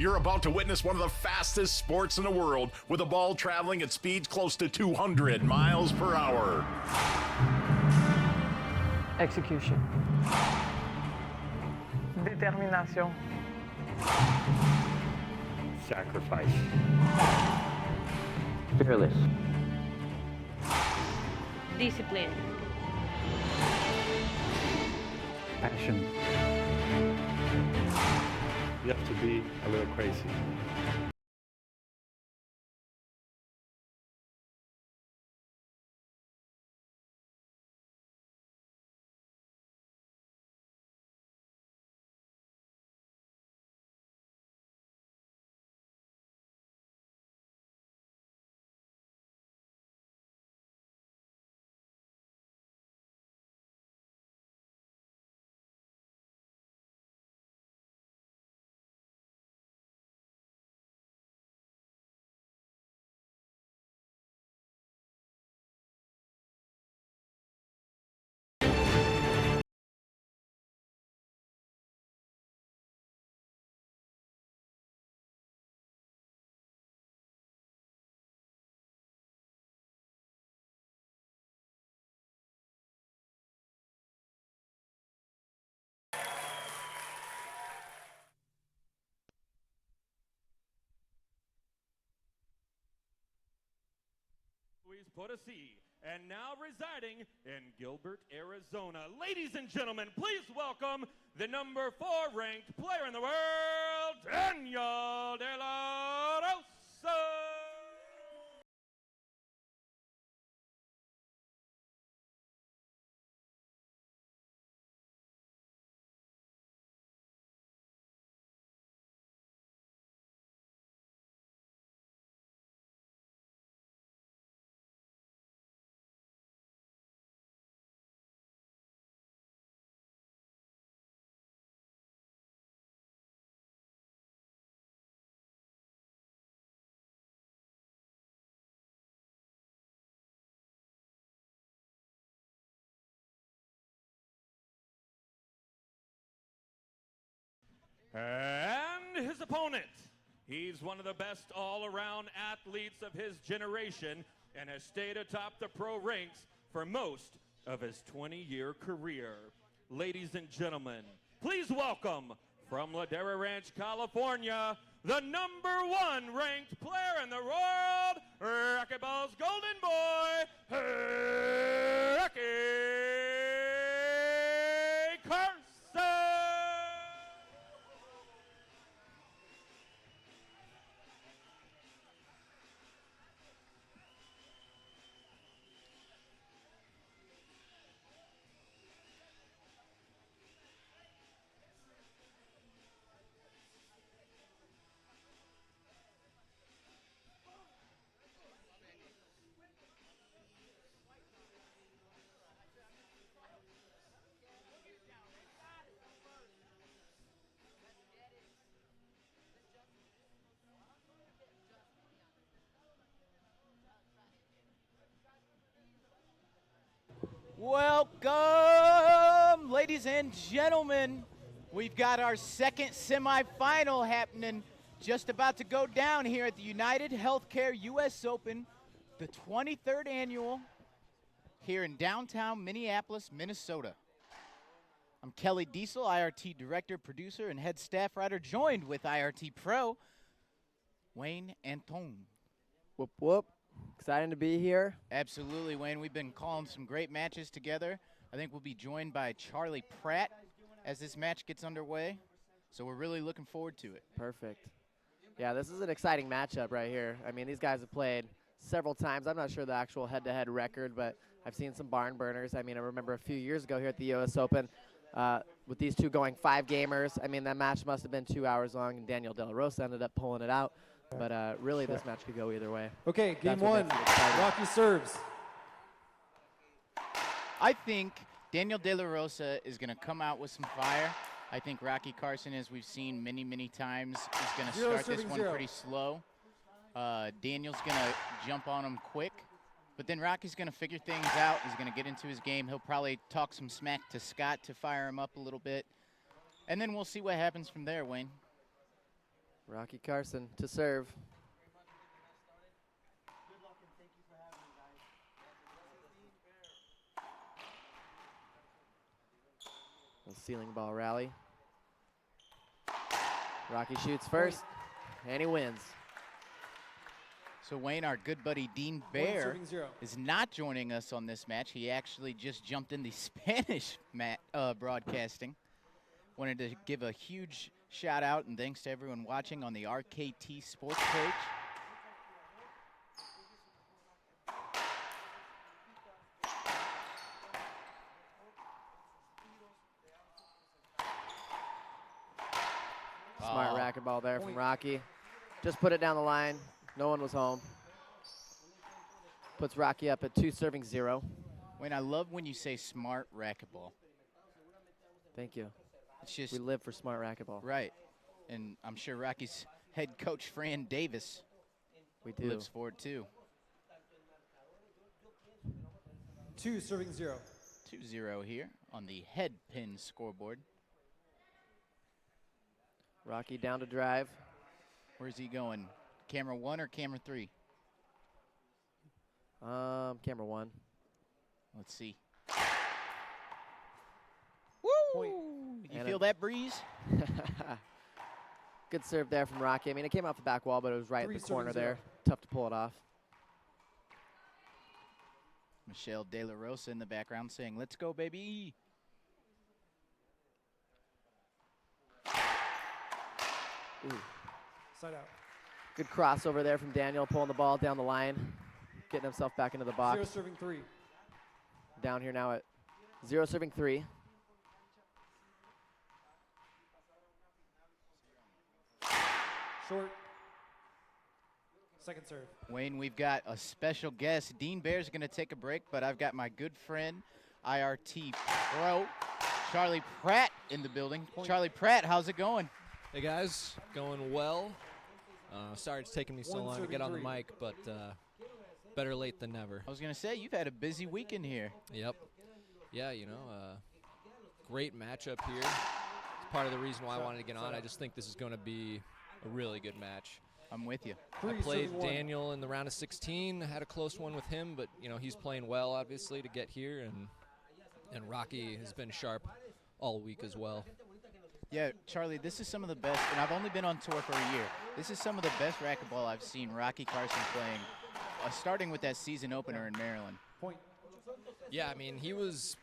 You're about to witness one of the fastest sports in the world, with a ball traveling at speeds close to 200 miles per hour. Execution. Determination. Sacrifice. Fearless. Discipline. Passion. You have to be a little crazy. Potosí, and now residing in Gilbert, Arizona. Ladies and gentlemen, please welcome the number 4 ranked player in the world, Daniel De La Rosa. And his opponent, he's one of the best all-around athletes of his generation and has stayed atop the pro ranks for most of his 20-year career. Ladies and gentlemen, please welcome from Ladera Ranch, California, the number 1 ranked player in the world, Racquetball's golden boy, Rocky Carson. Welcome, ladies and gentlemen. We've got our second semifinal happening, just about to go down here at the United Healthcare U.S. Open, the 23rd annual, here in downtown Minneapolis, Minnesota. I'm Kelly Diesel, IRT Director, Producer, and Head Staff Writer, joined with IRT Pro, Wayne Antone. Whoop, whoop. Excited to be here. Absolutely, Wayne. We've been calling some great matches together. I think we'll be joined by Charlie Pratt as this match gets underway. So we're really looking forward to it. Perfect. Yeah, this is an exciting matchup right here. I mean, these guys have played several times. I'm not sure the actual head-to-head record, but I've seen some barn burners. I mean, I remember a few years ago here at the U.S. Open with these two going 5 gamers. I mean, that match must have been 2 hours long, and Daniel De La Rosa ended up pulling it out. But really, this match could go either way. Okay, game 1, Rocky serves. I think Daniel De La Rosa is going to come out with some fire. I think Rocky Carson, as we've seen many, many times, is going to start this one pretty slow. Daniel's going to jump on him quick. But then Rocky's going to figure things out. He's going to get into his game. He'll probably talk some smack to Scott to fire him up a little bit. And then we'll see what happens from there, Wayne. Rocky Carson to serve. A ceiling ball rally. Rocky shoots first, and he wins. So Wayne, our good buddy Dean Bear is not joining us on this match. He actually just jumped in the Spanish broadcasting. Wanted to give a huge shout out and thanks to everyone watching on the RKT Sports page. Smart racquetball there from Rocky. Just put it down the line. No one was home. Puts Rocky up at 2-0. Wayne, I love when you say smart racquetball. Thank you. It's just we live for smart racquetball. Right. And I'm sure Rocky's head coach, Fran Davis, lives for it too. 2-0. 2-0 here on the head pin scoreboard. Rocky down to drive. Where's he going? Camera 1 or camera 3? Camera 1. Let's see. Woo! You feel that breeze? Good serve there from Rocky. I mean, it came off the back wall, but it was right in the corner there. Tough to pull it off. Michelle De La Rosa in the background saying, "Let's go, baby." Ooh. Side out. Good crossover there from Daniel, pulling the ball down the line, getting himself back into the box. 0 serving 3. Down here now at 0 serving 3. Short. Second serve. Wayne, we've got a special guest. Dean Bear's going to take a break, but I've got my good friend, IRT Pro, Charlie Pratt in the building. Charlie Pratt, how's it going? Hey guys, going well. Sorry it's taking me so long to get on the mic, but better late than never. I was going to say, you've had a busy weekend here. Yep. Yeah, you know, great matchup here. It's part of the reason why I wanted to get on. I just think this is going to be a really good match. I'm with you. I played Daniel in the round of 16. Had a close one with him, but you know he's playing well, obviously, to get here, and Rocky has been sharp all week as well. Yeah, Charlie, this is some of the best, and I've only been on tour for a year. This is some of the best racquetball I've seen Rocky Carson playing, starting with that season opener in Maryland. Point. Yeah, I mean, he was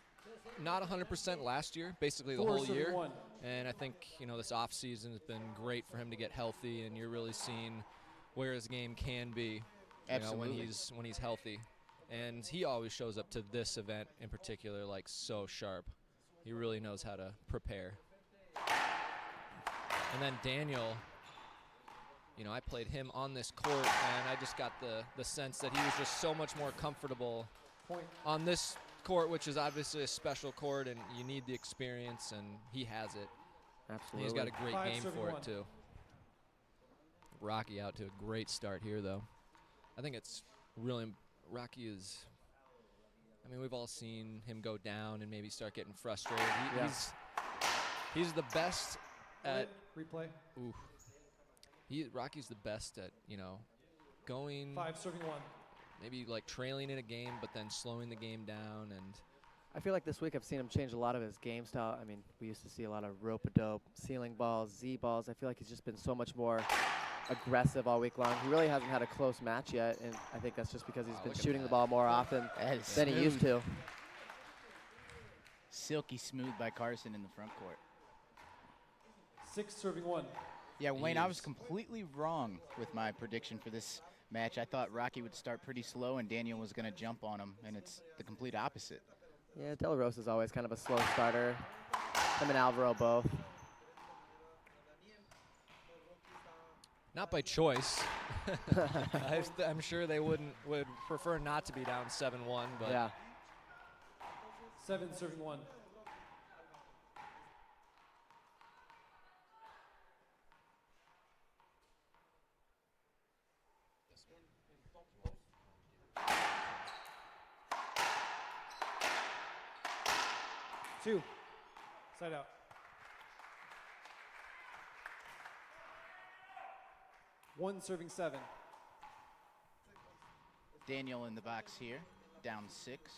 not 100% last year, basically the whole year. And I think, you know, this off season has been great for him to get healthy, and you're really seeing where his game can be, you know, when he's healthy. And he always shows up to this event in particular like so sharp. He really knows how to prepare. And then Daniel, you know, I played him on this court, and I just got the sense that he was just so much more comfortable on this court, which is obviously a special court, and you need the experience, and he has it. Absolutely. He's got a great game for it, too. Rocky out to a great start here, though. I think it's really, Rocky is, I mean, we've all seen him go down and maybe start getting frustrated. He's the best at replay. Ooh, Rocky's the best at, you know, going 5 serving 1. Maybe like trailing in a game, but then slowing the game down. And I feel like this week I've seen him change a lot of his game style. I mean, we used to see a lot of rope-a-dope, ceiling balls, Z balls. I feel like he's just been so much more aggressive all week long. He really hasn't had a close match yet, and I think that's just because he's been shooting the ball more often than he used to. Silky smooth by Carson in the front court. 6 serving 1. Yeah, Wayne, I was completely wrong with my prediction for this match. I thought Rocky would start pretty slow and Daniel was going to jump on him, and it's the complete opposite. Yeah, De La Rosa is always kind of a slow starter. Him and Alvaro both. not by choice. I'm sure they would prefer not to be down 7-1, but yeah. 7 serving 1. Two. Side out. 1 serving 7. Daniel in the box here, down 6.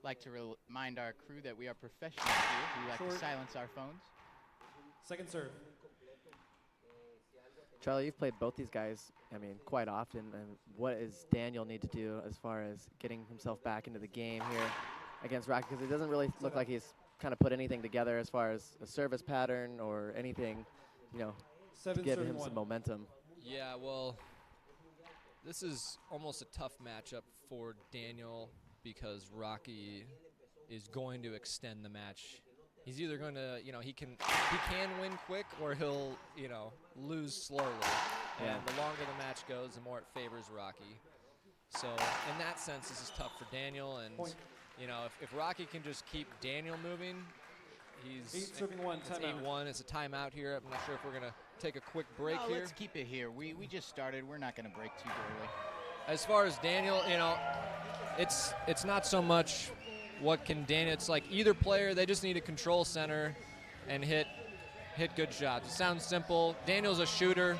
Like to remind our crew that we are professionals here. We like to Short. silence our phones. Second serve. Charlie, you've played both these guys, I mean, quite often. And what does Daniel need to do as far as getting himself back into the game here against Rocky? Because it doesn't really look like he's kind of put anything together as far as a service pattern or anything, you know, to 7 give serving him 1. some momentum. Yeah, well, this is almost a tough matchup for Daniel because Rocky is going to extend the match. He's either going to, you know, he can win quick or he'll, you know, lose slowly. Yeah. And the longer the match goes, the more it favors Rocky. So in that sense, this is tough for Daniel. And, Point. you know, if Rocky can just keep Daniel moving, 8 serving 1. it's Timeout. 8-1. It's a timeout here. I'm not sure if we're going to take a quick break No, here. let's keep it here. We just started. We're not going to break too early. As far as Daniel, you know, it's not so much what can Daniel. It's like either player, they just need to control center and hit good shots. It sounds simple. Daniel's a shooter,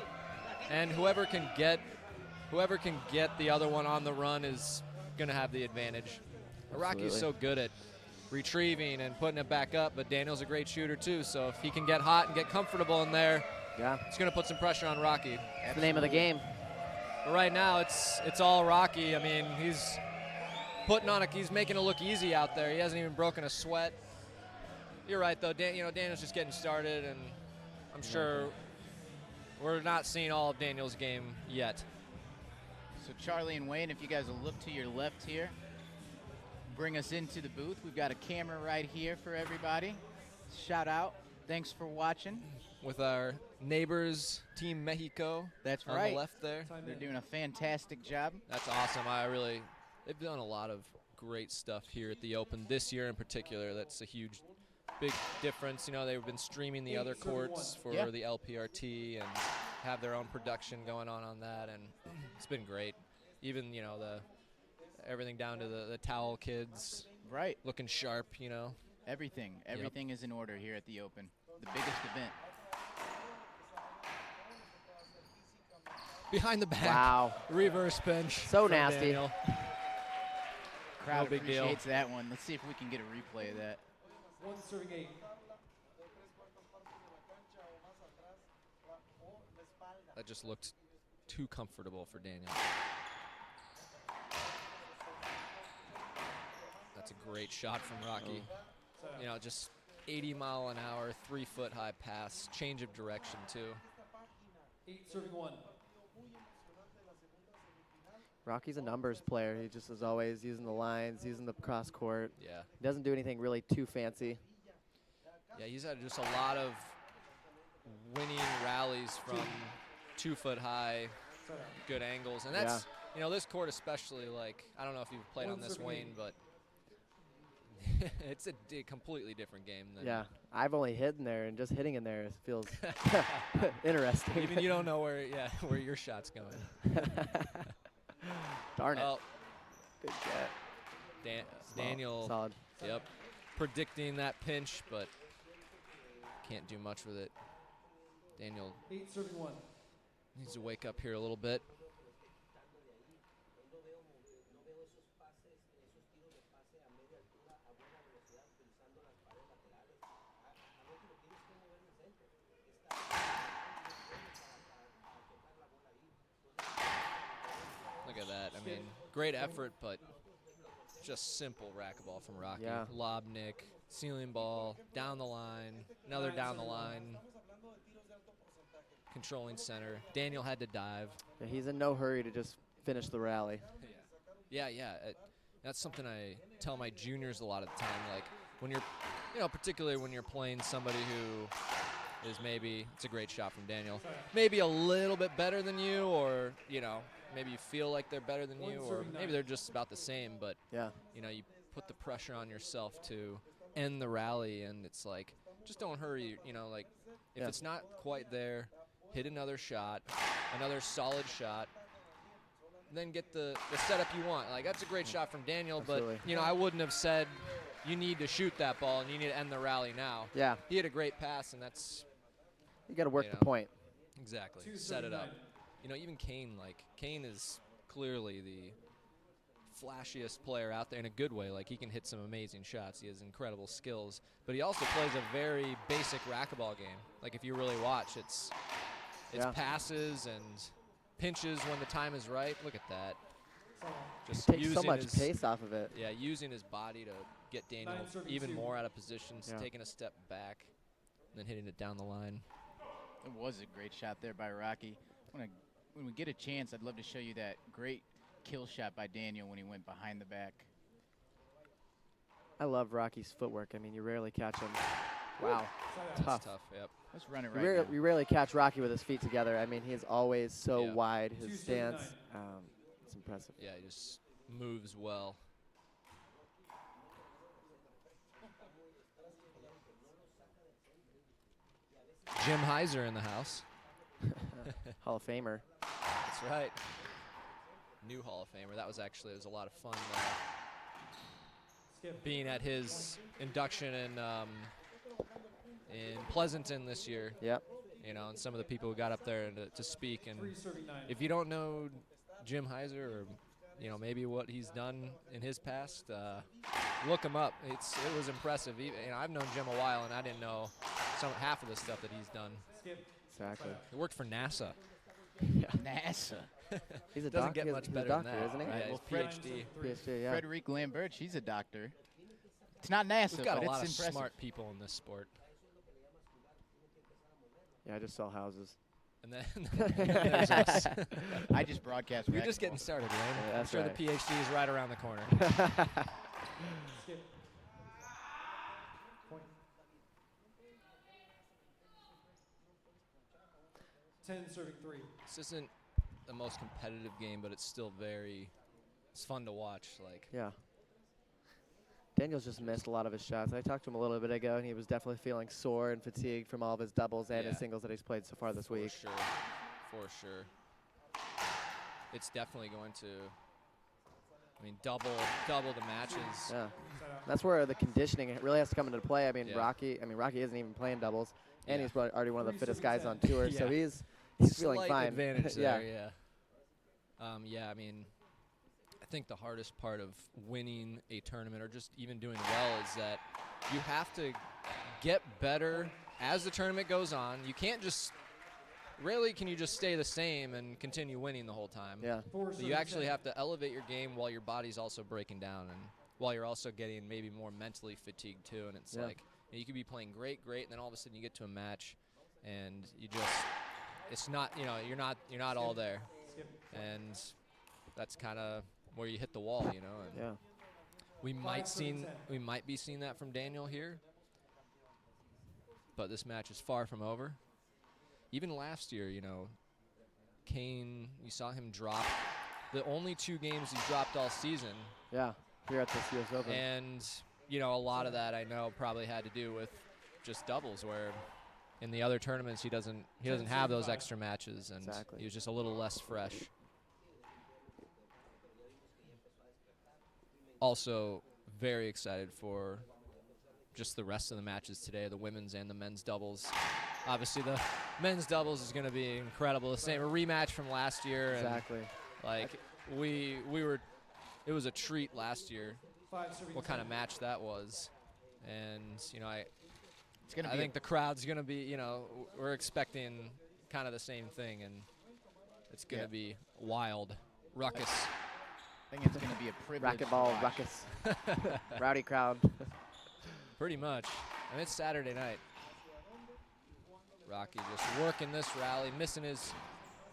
and whoever can get the other one on the run is going to have the advantage. Rocky's so good at retrieving and putting it back up, but Daniel's a great shooter too. So if he can get hot and get comfortable in there, Yeah, it's going to put some pressure on Rocky. that's the name of the game. But right now, it's all Rocky. I mean, he's making it look easy out there. He hasn't even broken a sweat. You're right, though. Daniel's just getting started, and I'm sure we're not seeing all of Daniel's game yet. So Charlie and Wayne, if you guys will look to your left here, bring us into the booth. We've got a camera right here for everybody. Shout out. Thanks for watching. With our neighbors, Team Mexico. That's on right. the left there. They're doing a fantastic job. That's awesome. They've done a lot of great stuff here at the Open this year in particular. That's a huge, big difference. You know, they've been streaming the other courts for the LPRT and have their own production going on that, and it's been great. Even, you know, everything down to the towel kids. Right. Looking sharp, you know. Everything is in order here at the Open. The biggest event. Behind the back. Wow. Reverse pinch. So from nasty. Daniel. Crowd No big deal. appreciates that one. Let's see if we can get a replay of that. 1 serving 8. That just looked too comfortable for Daniel. That's a great shot from Rocky. You know, just 80 mile an hour, 3-foot high pass, change of direction too. 8 serving 1. Rocky's a numbers player. He just is always using the lines, using the cross court. Yeah. He doesn't do anything really too fancy. Yeah, he's had just a lot of winning rallies from 2-foot high, good angles. And that's, you know, this court especially, like, I don't know if you've played on this, Wayne, but it's a completely different game than Yeah, I've only hit in there, and just hitting in there feels interesting. even you don't know where your shot's going. Darn it. Well, Good get. Daniel, Solid. yep, predicting that pinch, but can't do much with it. Daniel 8 serving 1. needs to wake up here a little bit. Look at that. I mean, great effort, but just simple racquetball from Rocky. Yeah. Lob nick, ceiling ball, down the line, another down the line. Controlling center. Daniel had to dive. Yeah, he's in no hurry to just finish the rally. Yeah. That's something I tell my juniors a lot of the time. Like when you're, you know, particularly when you're playing somebody who is maybe, it's a great shot from Daniel, maybe a little bit better than you, or, you know, maybe you feel like they're better than you, or maybe they're just about the same, but, you know, you put the pressure on yourself to end the rally, and it's like, just don't hurry, you know, like if it's not quite there, hit another shot, another solid shot, then get the setup you want. Like, that's a great shot from Daniel, Absolutely. but, you know, I wouldn't have said you need to shoot that ball and you need to end the rally now. Yeah. He had a great pass, and that's, You got to work you the know, point. Exactly. 2 Set it up. 39. You know, even Kane is clearly the flashiest player out there in a good way. Like, he can hit some amazing shots. He has incredible skills. But he also plays a very basic racquetball game. Like, if you really watch, it's Yeah. passes and pinches when the time is right. Look at that. Just Takes using so much his, pace off of it. Yeah, using his body to get Daniel 9-32. even more out of positions, Yeah. taking a step back, and then hitting it down the line. It was a great shot there by Rocky. When we get a chance, I'd love to show you that great kill shot by Daniel when he went behind the back. I love Rocky's footwork. I mean, you rarely catch him. Wow. That's Tough. tough, yep. Let's run it You, right now. you rarely catch Rocky with his feet together. I mean, he's always so Yeah. wide. His 239. stance, it's impressive. Yeah, he just moves well. Jim Heiser in the house. Hall of Famer. That's right. New Hall of Famer. That was actually, it was a lot of fun Skip. being at his induction in Pleasanton this year. Yep. You know, and some of the people who got up there to speak. And 339. if you don't know Jim Heiser, or you know maybe what he's done in his past, look him up. It was impressive. Even, you know, I've known Jim a while, and I didn't know half of the stuff that he's done. Skip. Exactly. He worked for NASA. NASA. He's a Doesn't doctor. get much he's better a doctor, than that, isn't he? right? Well, His PhD. PhD, yeah. Frederic Lambert, she's a doctor. It's not NASA, We've got but a lot of it's impressive. smart people in this sport. Yeah, I just sell houses. And then there's us. I just broadcast. You're just racquetball. getting started, Wayne. Yeah, I'm that's sure right. the PhD is right around the corner. Skip. Point. 10 serving 3. This isn't the most competitive game, but it's still it's fun to watch. Like, Yeah. Daniel's just missed a lot of his shots. I talked to him a little bit ago, and he was definitely feeling sore and fatigued from all of his doubles and his Yeah. singles that he's played so far this week. For sure. It's definitely going to, I mean, double the matches. Yeah. That's where the conditioning really has to come into play. I mean, Yeah. Rocky isn't even playing doubles, and Yeah. he's already one of the fittest guys on tour, so Yeah. he's feeling Slight fine. advantage Yeah. there, yeah. I mean, I think the hardest part of winning a tournament or just even doing well is that you have to get better as the tournament goes on. You can't just, rarely can you just stay the same and continue winning the whole time. Yeah. So you actually have to elevate your game while your body's also breaking down and while you're also getting maybe more mentally fatigued too. And it's like, you could be playing great, and then all of a sudden you get to a match and you just, it's not, you're not all there. And that's kind of where you hit the wall, And Yeah. we might be seeing that from Daniel here, but this match is far from over. Even last year, Kane, you saw him drop the only 2 games he's dropped all season. Yeah. Here at this US Open. And, a lot of that I know probably had to do with just doubles, where in the other tournaments he doesn't have those extra matches, and Exactly. he was just a little less fresh. Also, very excited for just the rest of the matches today, the women's and the men's doubles. Obviously, the men's doubles is going to be incredible. The same, a rematch from last year. Exactly. And, it was a treat last year. What kind of match that was, and I think the crowd's going to be, we're expecting kind of the same thing, and it's going to be wild, ruckus. I think it's going to be a privilege. Racquetball, to watch. ruckus. Rowdy crowd. Pretty much. And it's Saturday night. Rocky just working this rally, missing his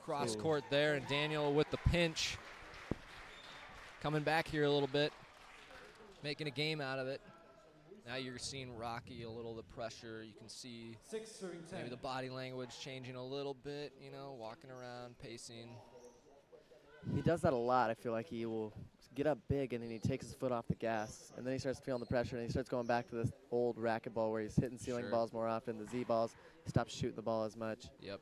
cross court there, and Daniel with the pinch. Coming back here a little bit, making a game out of it. Now you're seeing Rocky a little, the pressure. You can see 6 serving 10. maybe the body language changing a little bit, walking around, pacing. He does that a lot. I feel like he will get up big, and then he takes his foot off the gas, and then he starts feeling the pressure, and he starts going back to this old racquetball where he's hitting ceiling Sure. balls more often, the Z balls. He stops shooting the ball as much. Yep.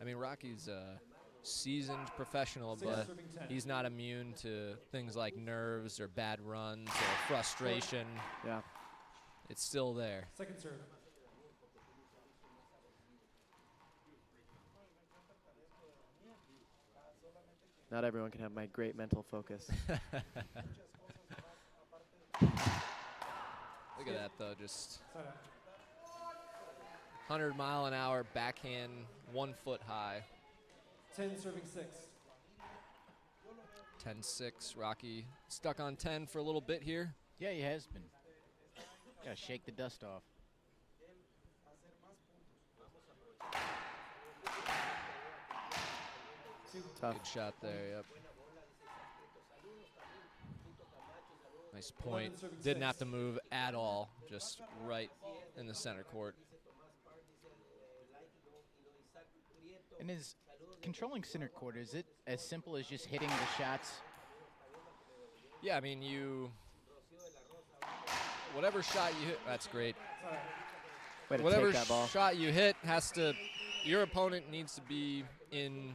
I mean, Rocky's a seasoned professional, Six but serving 10. he's not immune to things like nerves or bad runs or frustration. Yeah. It's still there. Second serve. Not everyone can have my great mental focus. Look at that, though. Just 100-mile-an-hour backhand, 1 foot high. 10 serving 6. 10-6. Rocky stuck on 10 for a little bit here. Yeah, he has been. Gotta shake the dust off. Tough. Good shot there, yep. Nice point. Didn't have to move at all. Just right in the center court. And is controlling center court, is it as simple as just hitting the shots? Yeah, I mean, whatever shot you hit, that's great. Way to Whatever take that ball. shot you hit your opponent needs to be in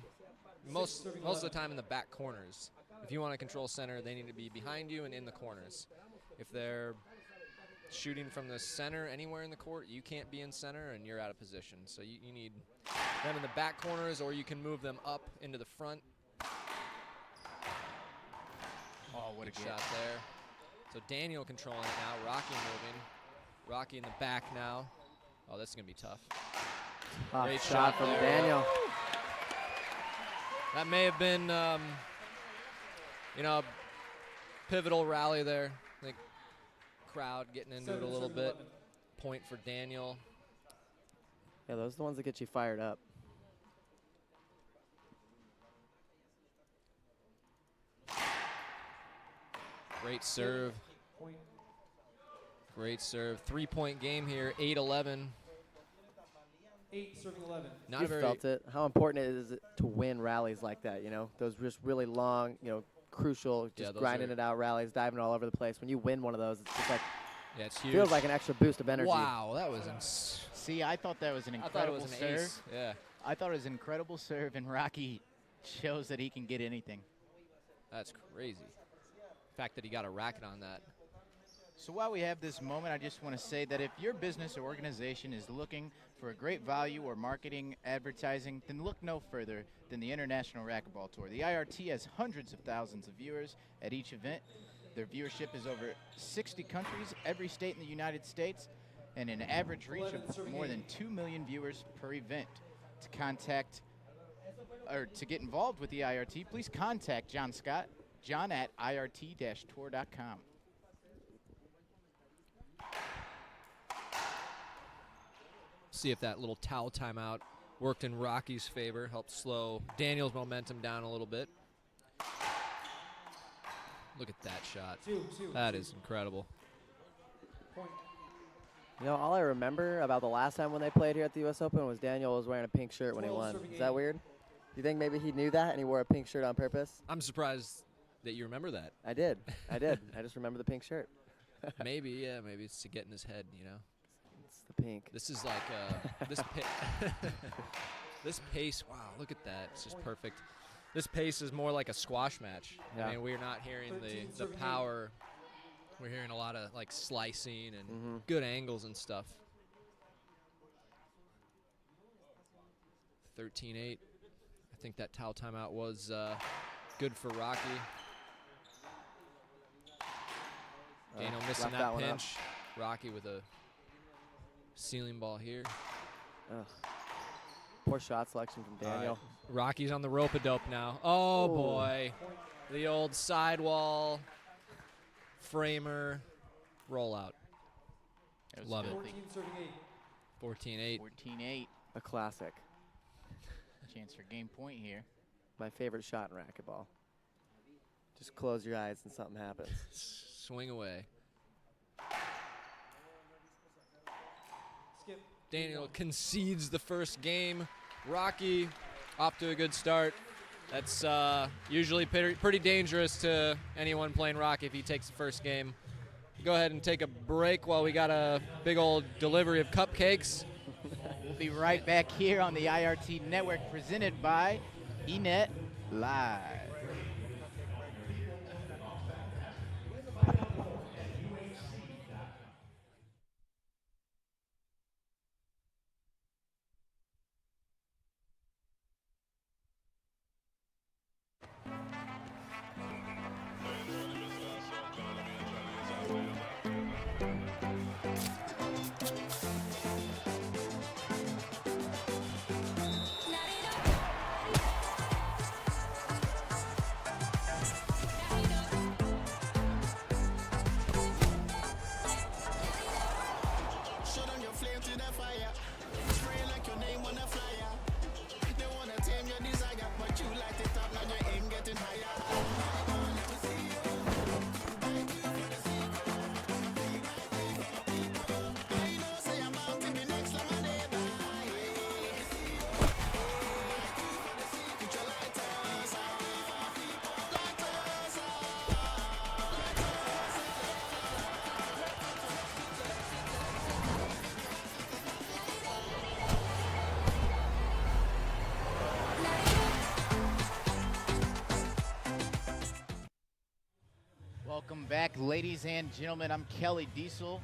most of the time in the back corners. If you want to control center, they need to be behind you and in the corners. If they're shooting from the center anywhere in the court, you can't be in center and you're out of position. So you need them in the back corners, or you can move them up into the front. Oh, what a Good shot there. So Daniel controlling it now. Rocky moving. Rocky in the back now. Oh, this is going to be tough. Great shot from there. Daniel. That may have been, pivotal rally there. I think crowd getting into it a little bit. Point for Daniel. Yeah, those are the ones that get you fired up. Great serve. Point. Great serve. 3-point game here, 8-11. 8 serving 11. Not You a very felt it. How important is it to win rallies like that, you know? Those just really long, crucial, Yeah, just those grinding are- it out rallies, diving all over the place. When you win one of those, it's just like, Yeah, it's huge. feels like an extra boost of energy. Wow, that was See, I thought that was an I thought it incredible was an serve. ace. Yeah, I thought it was an incredible serve, and Rocky shows that he can get anything. that's crazy. The fact that he got a racket on that. So while we have this moment, I just want to say that if your business or organization is looking for a great value or marketing advertising, then look no further than the International Racquetball Tour. The IRT has hundreds of thousands of viewers at each event. Their viewership is over 60 countries, every state in the United States, and an average reach of more than 2 million viewers per event. To get involved with the IRT, please contact John Scott, John at irt-tour.com. See if that little towel timeout worked in Rocky's favor, helped slow Daniel's momentum down a little bit. Look at that shot. That is incredible. Point. All I remember about the last time when they played here at the U.S. Open was Daniel was wearing a pink shirt when he 12 won. serving Is that 8. weird? Do you think maybe he knew that and he wore a pink shirt on purpose? I'm surprised that you remember that. I did. I did. I just remember the pink shirt. Maybe, yeah, maybe it's to get in his head, It's the pink. This is like this pace. Wow, look at that. It's just perfect. This pace is more like a squash match. Yeah. I mean, we're not hearing 13 the serving eight. power. We're hearing a lot of like slicing and Mhm. good angles and stuff. 13-8. I think that towel timeout was good for Rocky. Daniel missing left that that one up. pinch. Rocky with a ceiling ball here. Ugh. Poor shot selection from Daniel. Rocky's on the rope-a-dope now. Oh, Ooh. boy. The old sidewall, framer, rollout. That was Love it. filthy. 14 serving 8. 14-8. 14-8. A classic. Chance for game point here. My favorite shot in racquetball. Just close your eyes and something happens. Swing away. Skip. Daniel concedes the first game. Rocky off to a good start. That's usually pretty dangerous to anyone playing Rocky if he takes the first game. Go ahead and take a break while we got a big old delivery of cupcakes. We'll be right back here on the IRT Network, presented by eNet Live. Welcome back, ladies and gentlemen. I'm Kelly Diesel,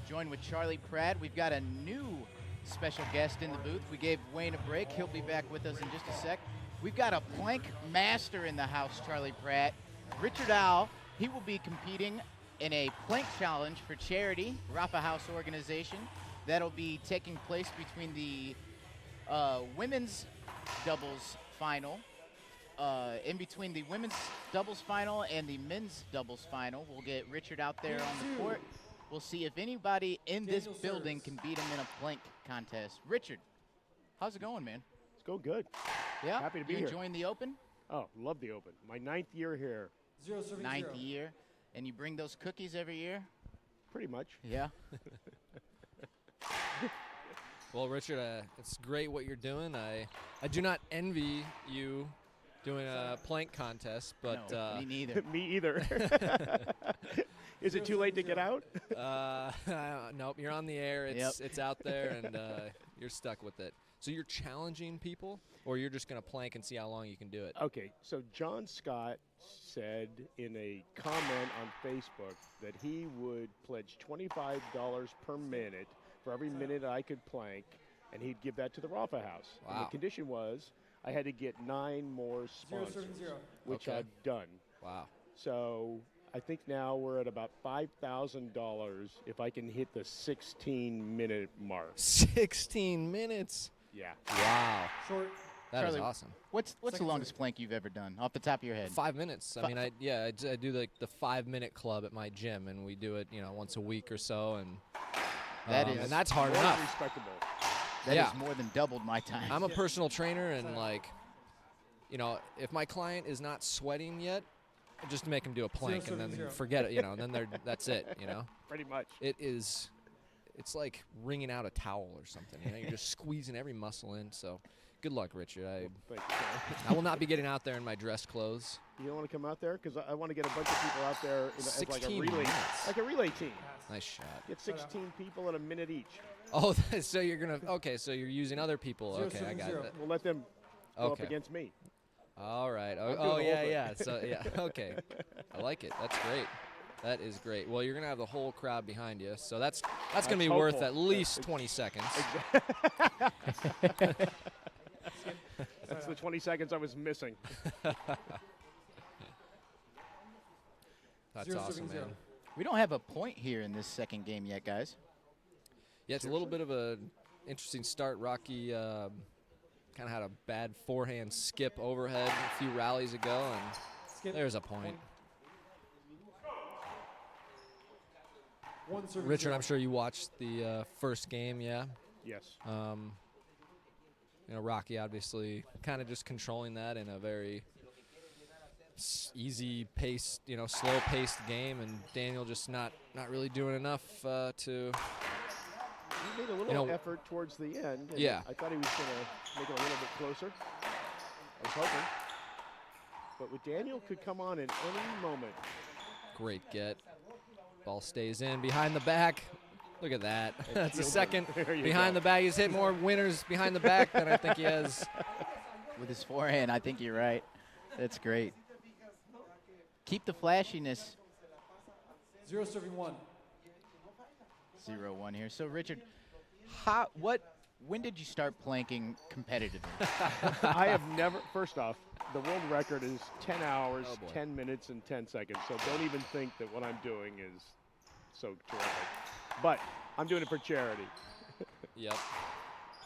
joined with Charlie Pratt. We've got a new special guest in the booth. We gave Wayne a break. He'll be back with us in just a sec. We've got a plank master in the house, Charlie Pratt. Richard Owl, he will be competing in a plank challenge for charity, Rafa House organization. That'll be taking place between the women's doubles final. In between the women's doubles final and the men's doubles final, we'll get Richard out there on the court. We'll see if anybody in this building can beat him in a plank contest. Richard, how's it going, man? It's going good. Yeah? Happy to be you here. enjoying the Open? Oh, love the Open. My 9th year here. Ninth year. And you bring those cookies every year? Pretty much. Yeah. Well, Richard, it's great what you're doing. I do not envy you doing a plank contest, but no, me neither. Me either. Is it too late to get out? Nope, you're on the air. It's out there, and you're stuck with it. So you're challenging people, or you're just going to plank and see how long you can do it? Okay, so John Scott said in a comment on Facebook that he would pledge $25 per minute for every minute I could plank, and he'd give that to the Rafa House. Wow. And the condition was I had to get 9 more sponsors, which Okay. I've done. Wow. So I think now we're at about $5,000 if I can hit the 16-minute mark. 16 minutes. Yeah. Wow. Short. That is Charlie, awesome. What's the Second longest plank you've ever done, off the top of your head? 5 minutes. I mean, I do the 5-minute club at my gym, and we do it, once a week or so, and That is and that's hard More enough. respectable. That yeah. is more than doubled my time. I'm a personal trainer, and if my client is not sweating yet, I just make him do a plank and then 0.70. forget it, and then that's it, Pretty much. It's like wringing out a towel or something. You're just squeezing every muscle in. So, good luck, Richard. Thank you. I will not be getting out there in my dress clothes. You don't want to come out there? Because I want to get a bunch of people out there as like a 16 relay, minutes. like a relay team. Nice shot. Get 16 people in a minute each. Oh, so you're gonna so you're using other people. Okay, I got it. We'll let them go up Okay. against me. All right. doing Oh, the yeah, whole yeah. thing. So yeah. Okay. I like it. That's great. That is great. Well, you're gonna have the whole crowd behind you, so that's gonna be worth hopeful. at least 20 seconds. That's the 20 seconds I was missing. That's 0-0. awesome, man. We don't have a point here in this second game yet, guys. Yeah, it's a little bit of a interesting start. Rocky kind of had a bad forehand skip overhead a few rallies ago, and Skip. there's a point. One serving Richard, 0. I'm sure you watched the first game, yeah? Yes. Rocky obviously kind of just controlling that in a very easy paced, slow paced game, and Daniel just not really doing enough to. He made a little effort towards the end. And Yeah. I thought he was going to make it a little bit closer. I was hoping. But with Daniel could come on in any moment. Great get. Ball stays in behind the back. Look at that. That's the second There you behind go. the back. He's hit more winners behind the back than I think he has. With his forehand, I think you're right. That's great. Keep the flashiness. 0 serving 1. 0-1 here. So, Richard, when did you start planking competitively? I have never, first off, the world record is 10 hours, Oh, boy. 10 minutes, and 10 seconds. So don't even think that what I'm doing is so terrific. But I'm doing it for charity. Yep.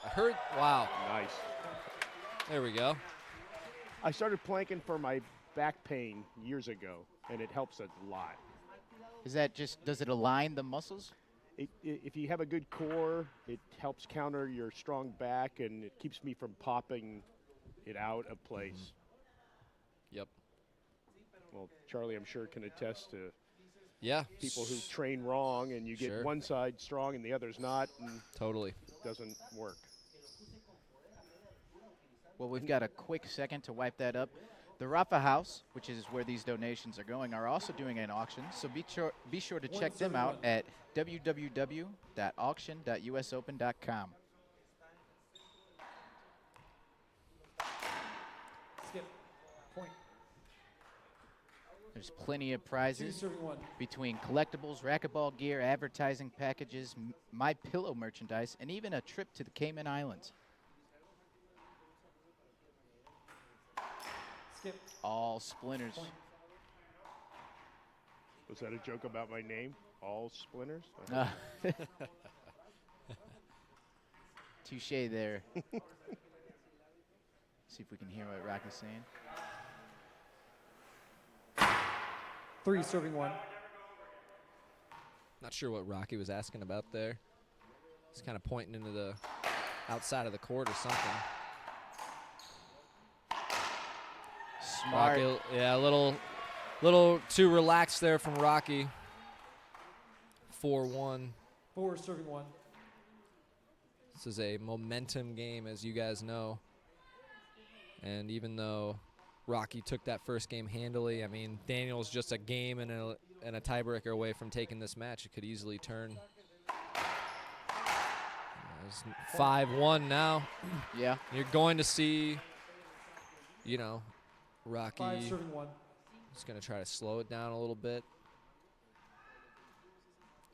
I heard. Wow. Nice. There we go. I started planking for my back pain years ago, and it helps a lot. Is that does it align the muscles? If you have a good core, it helps counter your strong back, and it keeps me from popping it out of place. Yep. Well, Charlie, I'm sure, can attest to Yeah. people who train wrong, and you get Sure. one side strong and the other's not, and Totally. it doesn't work. Well, we've got a quick second to wipe that up. The Rafa House, which is where these donations are going, are also doing an auction, so be sure to check them out at www.auction.usopen.com. Skip. Point. There's plenty of prizes 2-1. between collectibles, racquetball gear, advertising packages, My Pillow merchandise, and even a trip to the Cayman Islands. Skip. All splinters. Point. Was that a joke about my name? All splinters? Touche there. See if we can hear what Rocky's saying. 3-1. Not sure what Rocky was asking about there. He's kind of pointing into the outside of the court or something. Smart. Rocky, yeah, a little too relaxed there from Rocky. 4-1. 4-1. This is a momentum game, as you guys know. And even though Rocky took that first game handily, I mean, Daniel's just a game and a tiebreaker away from taking this match. It could easily turn. It's 5-1 now. Yeah. You're going to see, you know, Rocky 5-1. is going to try to slow it down a little bit.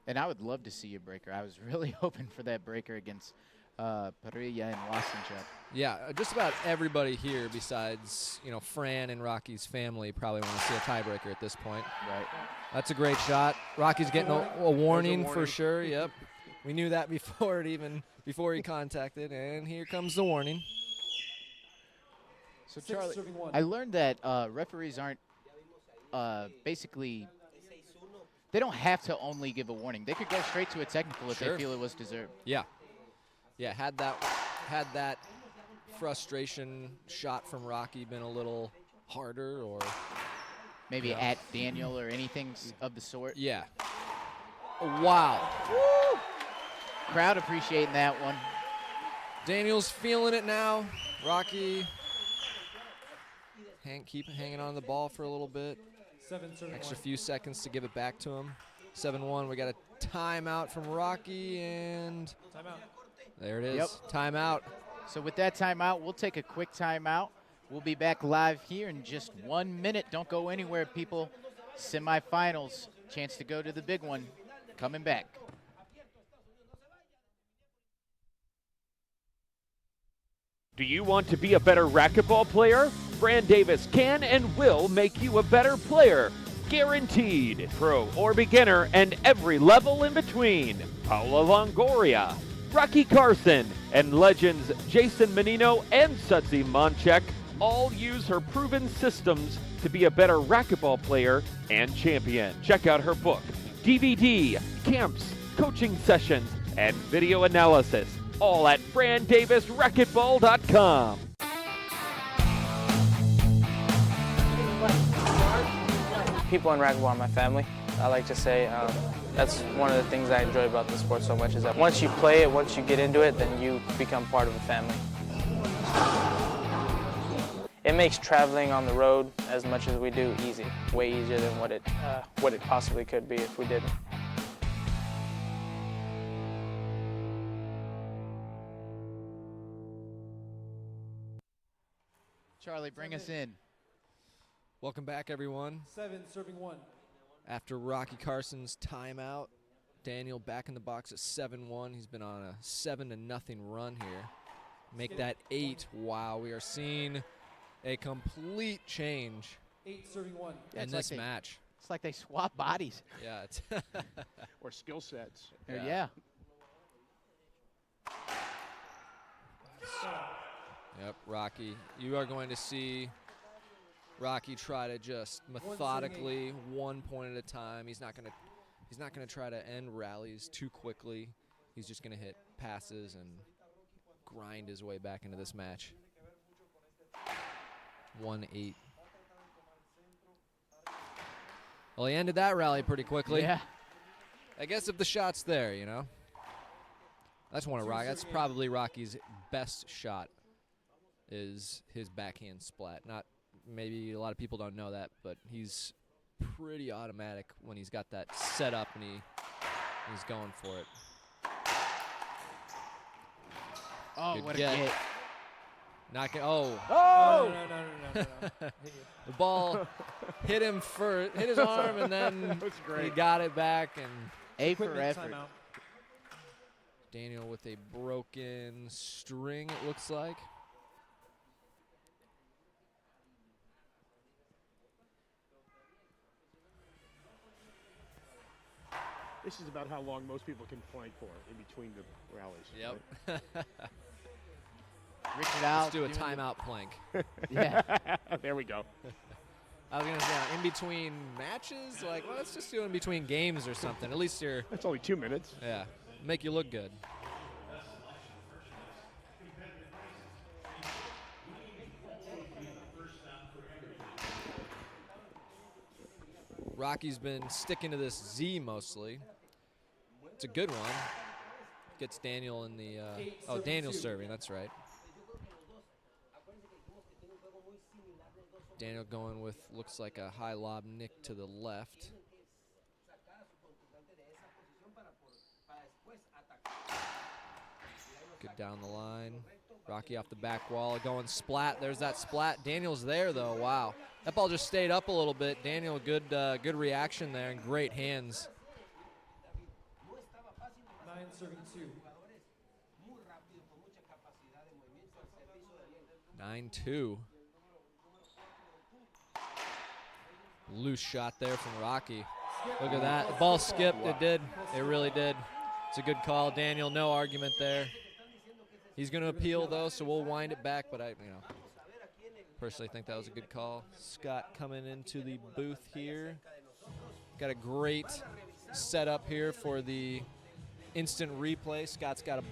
And I would love to see a breaker. I was really hoping for that breaker against Parilla and Wassenchuk. Yeah, just about everybody here besides, you know, Fran and Rocky's family probably want to see a tiebreaker at this point. Right. That's a great shot. Rocky's getting a warning for sure. Yep. We knew that before he contacted, and here comes the warning. So Charlie, 6-1. I learned that referees aren't basically, they don't have to only give a warning. They could go straight to a technical if they feel it was deserved. Yeah. Yeah, had that frustration shot from Rocky been a little harder, or maybe at Daniel or anything of the sort. Yeah. Wow. Woo! Crowd appreciating that one. Daniel's feeling it now. Rocky keep hanging on the ball for a little bit. 7-1. Extra few seconds to give it back to him. 7-1. We got a timeout from Rocky, and Timeout. there it is. Yep. Timeout. So with that timeout, we'll take a quick timeout. We'll be back live here in just 1 minute. Don't go anywhere, people. Semifinals, chance to go to the big one. Coming back. Do you want to be a better racquetball player? Fran Davis can and will make you a better player. Guaranteed. Pro or beginner and every level in between. Paula Longoria, Rocky Carson, and legends Jason Menino and Sutzi Monchek all use her proven systems to be a better racquetball player and champion. Check out her book, DVD, camps, coaching sessions, and video analysis, all at FranDavisRacquetball.com. People in racquetball are my family. I like to say that's one of the things I enjoy about the sport so much, is that once you play it, once you get into it, then you become part of a family. It makes traveling on the road, as much as we do, easy. Way easier than what it possibly could be if we didn't. Charlie, bring us in. Welcome back, everyone. 7-1. After Rocky Carson's timeout, Daniel back in the box at 7-1. He's been on a 7-0 run here. Make that 8. Wow, we are seeing a complete change 8-1. in this match. It's like they swap bodies. Yeah, it's Or skill sets. Yeah. Yep, Rocky. You are going to see Rocky try to just methodically, 1 point at a time. He's not gonna try to end rallies too quickly. He's just gonna hit passes and grind his way back into this match. 1-8. Well, he ended that rally pretty quickly. Yeah. I guess if the shot's there, you know. That's one of Rocky. That's probably Rocky's best shot, is his backhand splat. Not maybe a lot of people don't know that, but he's pretty automatic when he's got that set up and he's going for it. Oh, Good what get. a get. Not get, oh. Oh! No. The ball hit him first, hit his arm, and then he got it back. And A for effort. Timeout. Daniel with a broken string, it looks like. This is about how long most people can plank for in between the rallies. Yep. Right? Richard out. Let's do a timeout plank. Yeah. There we go. I was going to say, in between matches, like, well, let's just do it in between games or something. At least you're, That's only 2 minutes. yeah, make you look good. Rocky's been sticking to this Z mostly. It's a good one. Gets Daniel in the, oh, Daniel's serving, that's right. Daniel going with, looks like a high lob nick to the left. Good down the line. Rocky off the back wall, going splat. There's that splat. Daniel's there though, wow. That ball just stayed up a little bit. Daniel, good reaction there and great hands. 9-2. 9-2. Loose shot there from Rocky. Look at that. The ball skipped. It did. It really did. It's a good call. Daniel, no argument there. He's going to appeal, though, so we'll wind it back. But I personally think that was a good call. Scott coming into the booth here. Got a great setup here for the instant replay. Scott's got a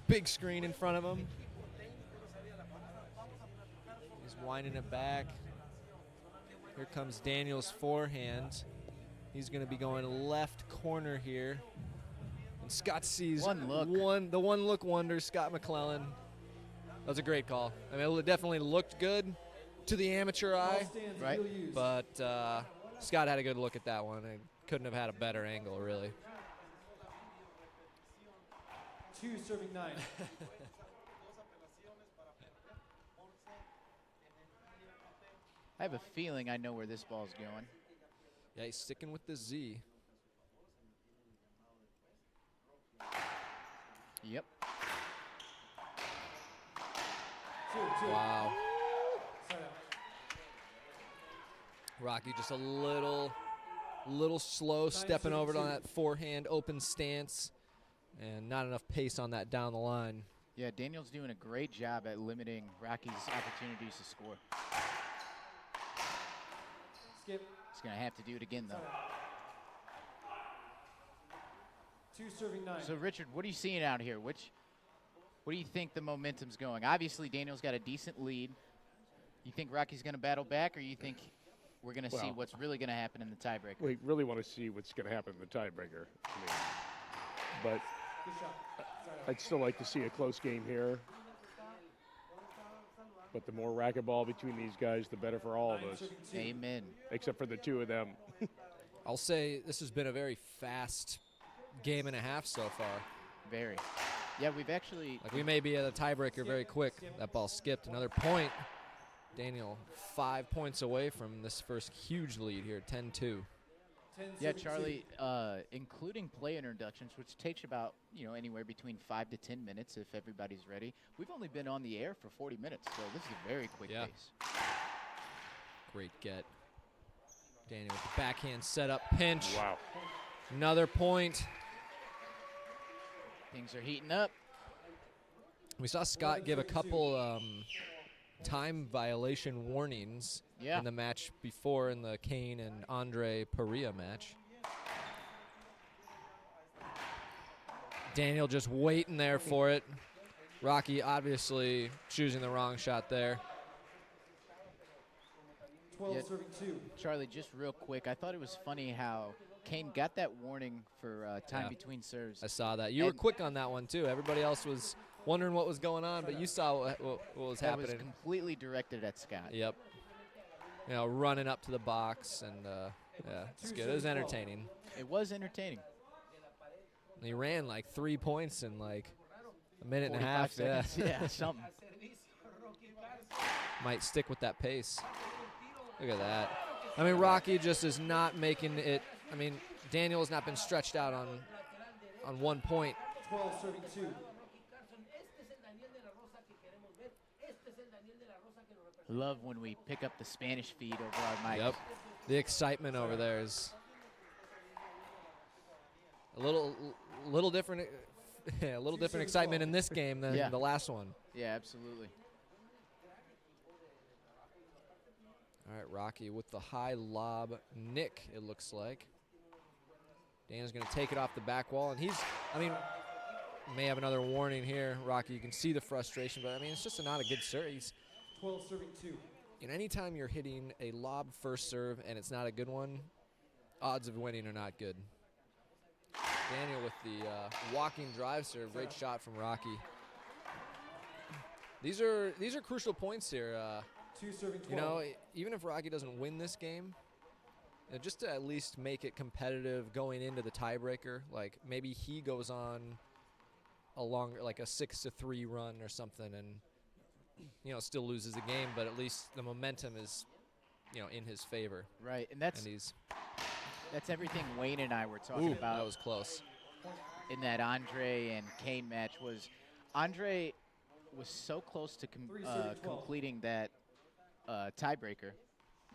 big screen in front of him. He's winding it back. Here comes Daniel's forehand. He's going to be going left corner here. And Scott sees One look. the one look wonder, Scott McClellan. That was a great call. I mean, it definitely looked good to the amateur eye, Right. but Scott had a good look at that one and couldn't have had a better angle, really. 2 serving 9. I have a feeling I know where this ball's going. Yeah, he's sticking with the Z. Yep. 2. Wow. Side out. Rocky just a little slow stepping over it on that forehand open stance and not enough pace on that down the line. Yeah, Daniel's doing a great job at limiting Rocky's opportunities to score. Skip. He's going to have to do it again, though. 2 serving 9. So, Richard, what are you seeing out here? What do you think the momentum's going? Obviously, Daniel's got a decent lead. You think Rocky's going to battle back, or you think we're going to see what's really going to happen in the tiebreaker? We really want to see what's going to happen in the tiebreaker. But Good shot. Side out. I'd still like to see a close game here. But the more racquetball between these guys, the better for all of us, 9-2. Amen. except for the two of them. I'll say this has been a very fast game and a half so far. Very. Yeah, we've actually. Like, we may be at a tiebreaker very quick. That ball skipped. Another point. Daniel 5 points away from this first huge lead here, 10-2. 10 Yeah, serving 2. Charlie, including play introductions, which takes about, anywhere between 5 to 10 minutes if everybody's ready. We've only been on the air for 40 minutes, so this is a very quick pace. Great get. Daniel with the backhand setup pinch. Wow. Another point. Things are heating up. We saw Scott give a couple time violation warnings in the match before, in the Kane and Andre Perea match. Daniel just waiting there for it. Rocky obviously choosing the wrong shot there. 12 serving 2. Charlie, just real quick, I thought it was funny how Kane got that warning for time between serves. I saw that. You were quick on that one, too. Everybody else was wondering what was going on, but you saw what was that happening. was completely directed at Scott. Yep. Running up to the box, and it's good. It was entertaining. It was entertaining. And he ran like 3 points in like a minute and a half. Seconds. Yeah, something. might stick with that pace. Look at that. I mean, Rocky just is not making it. I mean, Daniel has not been stretched out on 1 point. 12 serving 2. Love when we pick up the Spanish feed over our mic. Yep. The excitement over there is a little different. A little different excitement in this game than the last one. Yeah, absolutely. All right, Rocky with the high lob. Nick, it looks like. Daniel's going to take it off the back wall, and may have another warning here. Rocky, you can see the frustration, but I mean, it's just not a good serve. 12 serving 2. And anytime you're hitting a lob first serve and it's not a good one, odds of winning are not good. Daniel with the walking drive serve. Great shot from Rocky. These are crucial points here. 2 serving 12. You know, even if Rocky doesn't win this game, just to at least make it competitive going into the tiebreaker, like maybe he goes on a longer, like a 6-3 run or something, and still loses the game, but at least the momentum is, in his favor. Right, and that's everything Wayne and I were talking about. That was close. In that Andre and Kane match was, Andre was so close to completing that tiebreaker,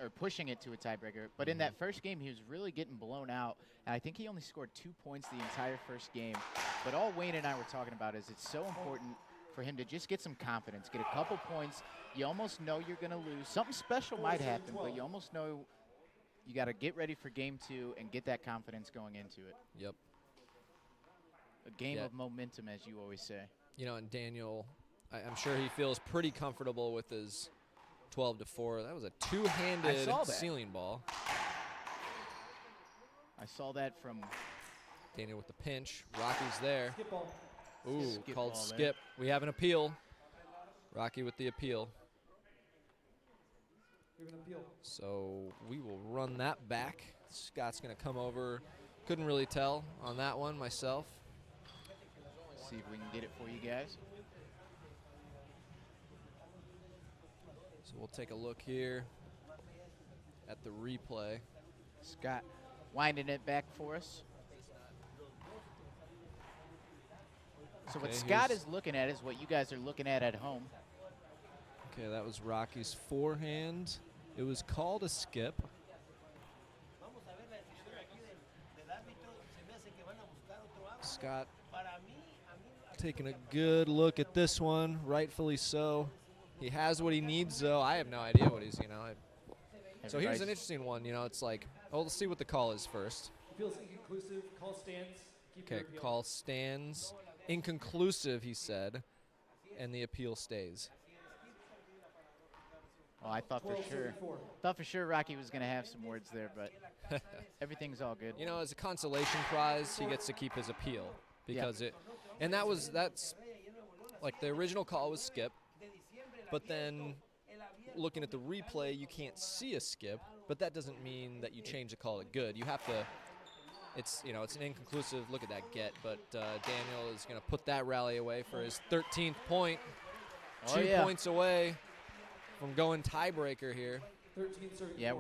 or pushing it to a tiebreaker. But in that first game, he was really getting blown out, and I think he only scored 2 points the entire first game. But all Wayne and I were talking about is it's so important for him to just get some confidence, get a couple points. You almost know you're going to lose. Something special might happen, but you almost know you got to get ready for game 2 and get that confidence going into it. Yep. A game of momentum, as you always say. And Daniel, I'm sure he feels pretty comfortable with his 12-4. That was a two-handed ceiling ball. I saw that from Daniel with the pinch. Rocky's there. Skip ball. Ooh, Skip called ball skip. We have an appeal. Rocky with the appeal. We have an appeal. So we will run that back. Scott's going to come over. Couldn't really tell on that one myself. See if we can get it for you guys. So we'll take a look here at the replay. Scott winding it back for us. So what Scott is looking at is what you guys are looking at home. Okay, that was Rocky's forehand. It was called a skip. Scott taking a good look at this one, rightfully so. He has what he needs, though. I have no idea what he's, So here's an interesting one. It's like, let's see what the call is first. Feels inconclusive. Call stands. Okay, call stands. Inconclusive, he said, and the appeal stays. Oh, I thought for sure Rocky was going to have some words there, but everything's all good. As a consolation prize, he gets to keep his appeal because that's like the original call was skip, but then looking at the replay, you can't see a skip, but that doesn't mean that you change the call to good. You have to. It's it's an inconclusive look at that get, but Daniel is going to put that rally away for his 13th point. 2 points away from going tiebreaker here. Yeah,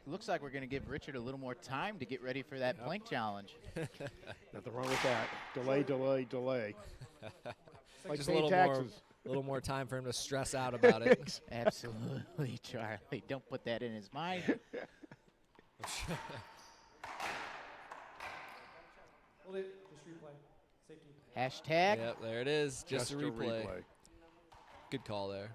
looks like we're gonna give Richard a little more time to get ready for that plank challenge. Nothing wrong with that. Delay, delay, delay. Like just a little more time for him to stress out about it. Absolutely, Charlie. Don't put that in his mind. Hold it. Just replay. Safety. Hashtag. Yep, there it is. Just a replay. Good call there.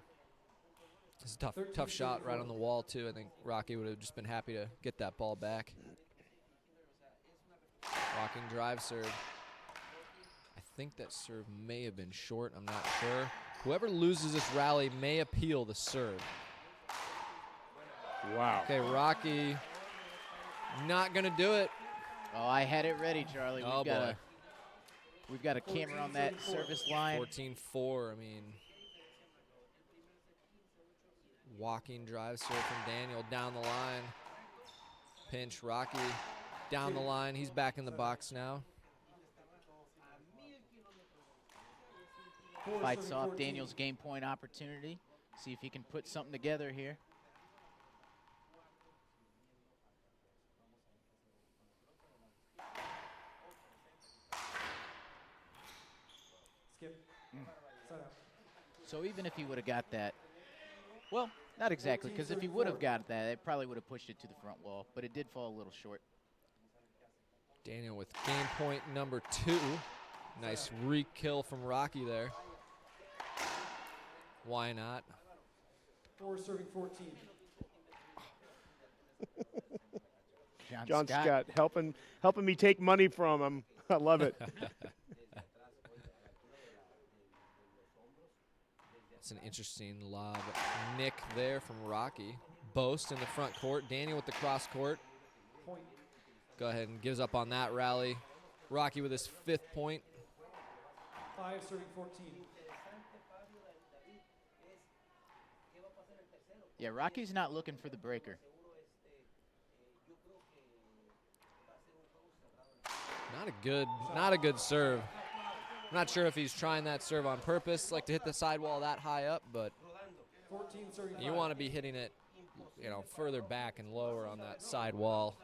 It's a tough shot right on the wall, too. I think Rocky would have just been happy to get that ball back. Walking drive serve. I think that serve may have been short. I'm not sure. Whoever loses this rally may appeal the serve. Wow. Okay, Rocky not going to do it. Oh, I had it ready, Charlie. Oh, boy. We've got a camera on that service line. 14-4, I mean. Walking drive serve from Daniel down the line. Pinch, Rocky down the line. He's back in the box now. Fights off Daniel's game point opportunity. See if he can put something together here. Skip. Side out. So even if he would have got that, well, not exactly, because if he would have got that, it probably would have pushed it to the front wall, but it did fall a little short. Daniel with game point number 2. Nice re-kill from Rocky there. Why not? 4 serving 14. John Scott helping me take money from him. I love it. It's an interesting lob. Nick there from Rocky. Boast in the front court. Daniel with the cross court. Point. Go ahead and gives up on that rally. Rocky with his 5th point. 5 serving 14. Yeah, Rocky's not looking for the breaker. Not a good serve. I'm not sure if he's trying that serve on purpose, like to hit the sidewall that high up, but 14 serving you want to be hitting it, further back and lower on that sidewall.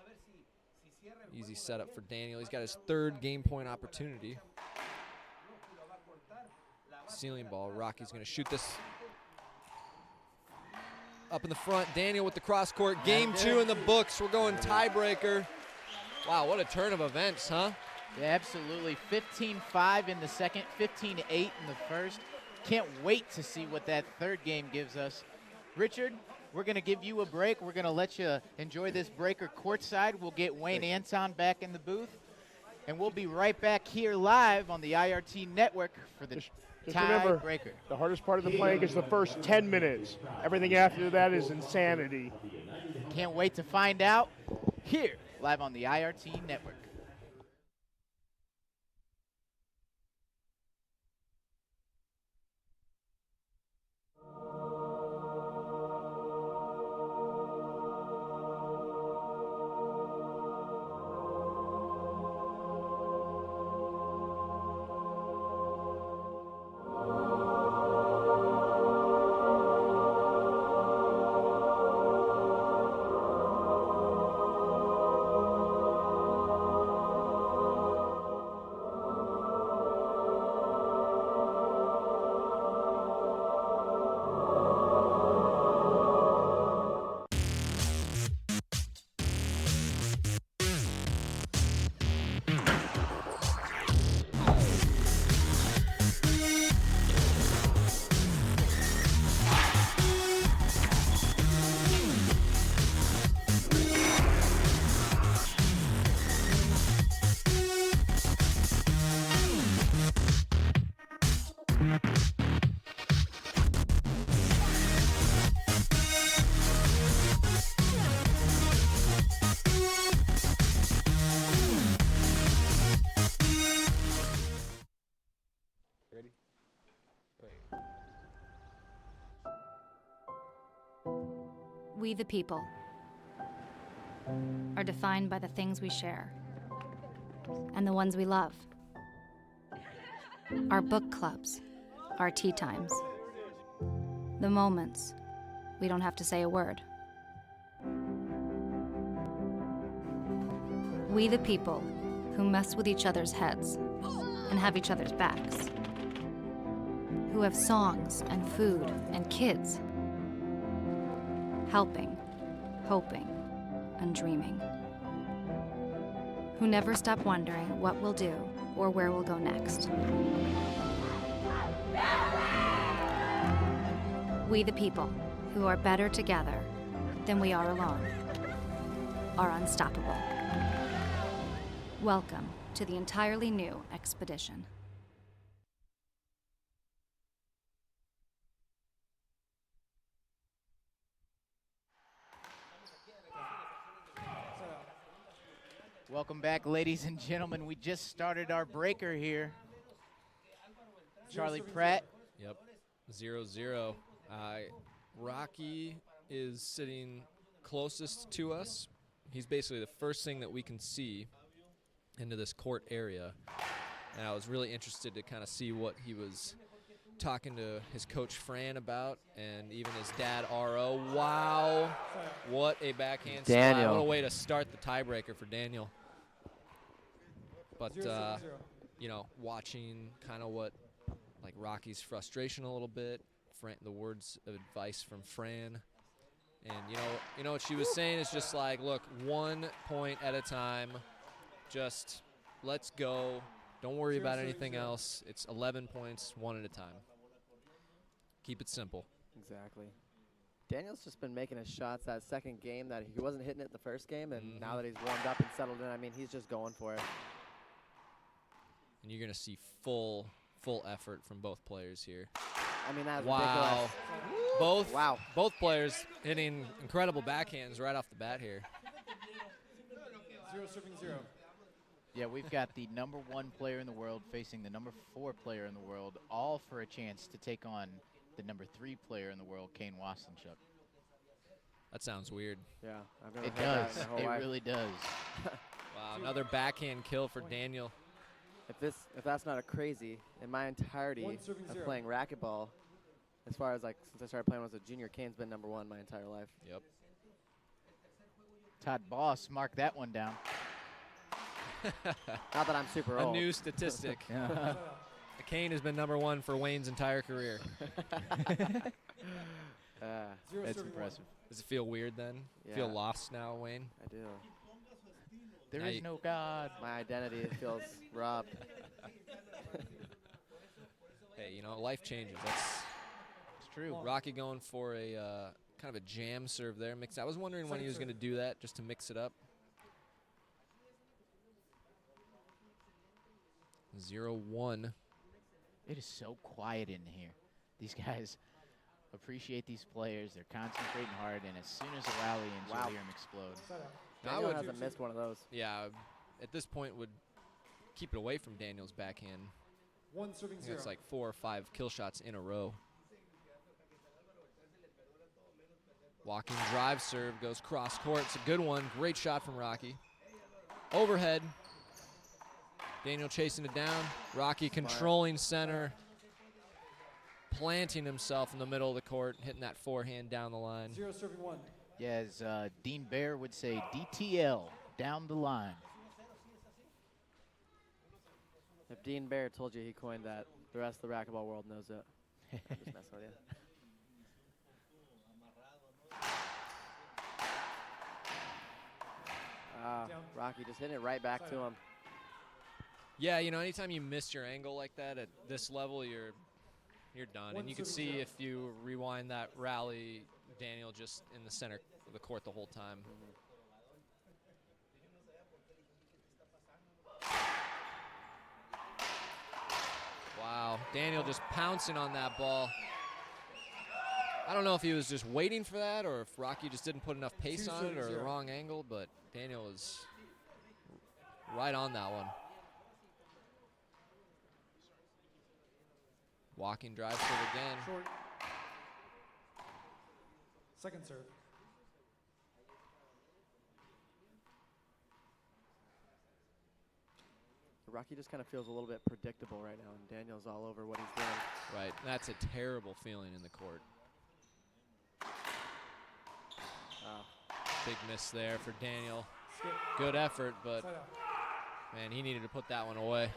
Easy setup for Daniel. He's got his 3rd game point opportunity. Ceiling ball. Rocky's going to shoot this up in the front. Daniel with the cross court. Game 2 in the books. We're going tiebreaker. Wow, what a turn of events, huh? Yeah, absolutely. 15-5 in the second, 15-8 in the first. Can't wait to see what that 3rd game gives us. Richard, we're going to give you a break. We're going to let you enjoy this breaker courtside. We'll get Wayne Anton back in the booth. And we'll be right back here live on the IRT network for the Just remember, tiebreaker. the hardest part of the plank is the first 10 minutes. Everything after that is insanity. Can't wait to find out here live on the IRT network. We the people are defined by the things we share and the ones we love. Our book clubs, our tea times, the moments we don't have to say a word. We the people who mess with each other's heads and have each other's backs, who have songs and food and kids, helping, hoping, and dreaming, who never stop wondering what we'll do or where we'll go next. We the people who are better together than we are alone, are unstoppable. Welcome to the entirely new expedition. Welcome back, ladies and gentlemen. We just started our breaker here. Charlie Pratt. Yep, 0-0. Rocky is sitting closest to us. He's basically the first thing that we can see into this court area. And I was really interested to kind of see what he was talking to his coach Fran about, and even his dad RO. Wow, what a backhand Daniel. slap. What a way to start the tiebreaker for Daniel. But, you know, watching kind of what, like, Rocky's frustration a little bit, the words of advice from Fran. And, you know what she was saying is just like, look, 1 point at a time. Just let's go. Don't worry about anything else. It's 11 points, 1 at a time. Keep it simple. Exactly. Daniel's just been making his shots that second game that he wasn't hitting it the first game, and now that he's warmed up and settled in, I mean, he's just going for it. And you're going to see full effort from both players here. I mean, that's wow. ridiculous. Both players hitting incredible backhands right off the bat here. 0 serving 0. Yeah, we've got the #1 player in the world facing the #4 player in the world, all for a chance to take on the #3 player in the world, Kane Wastenchuk. That sounds weird. Yeah, I've never It heard that does. in my whole It life. really does. Wow, another backhand kill for Daniel. If that's not a crazy, in my entirety One serving of 0. playing racquetball, as far as like since I started playing when I was a junior, Kane's been #1 my entire life. Yep. Todd Boss, mark that one down. Not that I'm super A old. new statistic. Yeah. Kane has been #1 for Wayne's entire career. 0 That's serving 1. impressive. Does it feel weird then? Yeah. Feel lost now, Wayne? I do. There Now is you- no God. My identity feels robbed. Hey, you know, life changes. That's It's true. Rocky going for a kind of a jam serve there. I was wondering when he was going to do that, just to mix it up. 0-1. It is so quiet in here. These guys appreciate these players. They're concentrating hard, and as soon as the rally ends, you'll hear them explode. Daniel hasn't missed one of those. Yeah, at this point would keep it away from Daniel's backhand. 1 serving I think 0. it's like 4 or 5 kill shots in a row. Walking drive serve goes cross court. It's a good one. Great shot from Rocky. Overhead. Daniel chasing it down. Rocky controlling center. Planting himself in the middle of the court, hitting that forehand down the line. 0 serving 1. Yeah, as Dean Baer would say, DTL, down the line. If Dean Baer told you he coined that, the rest of the racquetball world knows it. I'm just messing with you. Rocky just hitting it right back to him. Yeah, you know, anytime you miss your angle like that at this level, you're done. And you can see if you rewind that rally, Daniel just in the center of the court the whole time. Wow, Daniel just pouncing on that ball. I don't know if he was just waiting for that or if Rocky just didn't put enough pace on it or the wrong angle, but Daniel was right on that one. Walking drive serve again. Short. Second serve. Rocky just kind of feels a little bit predictable right now, and Daniel's all over what he's doing. Right, that's a terrible feeling in the court. Big miss there for Daniel. Skip. Good effort, but Side out. man, he needed to put that one away.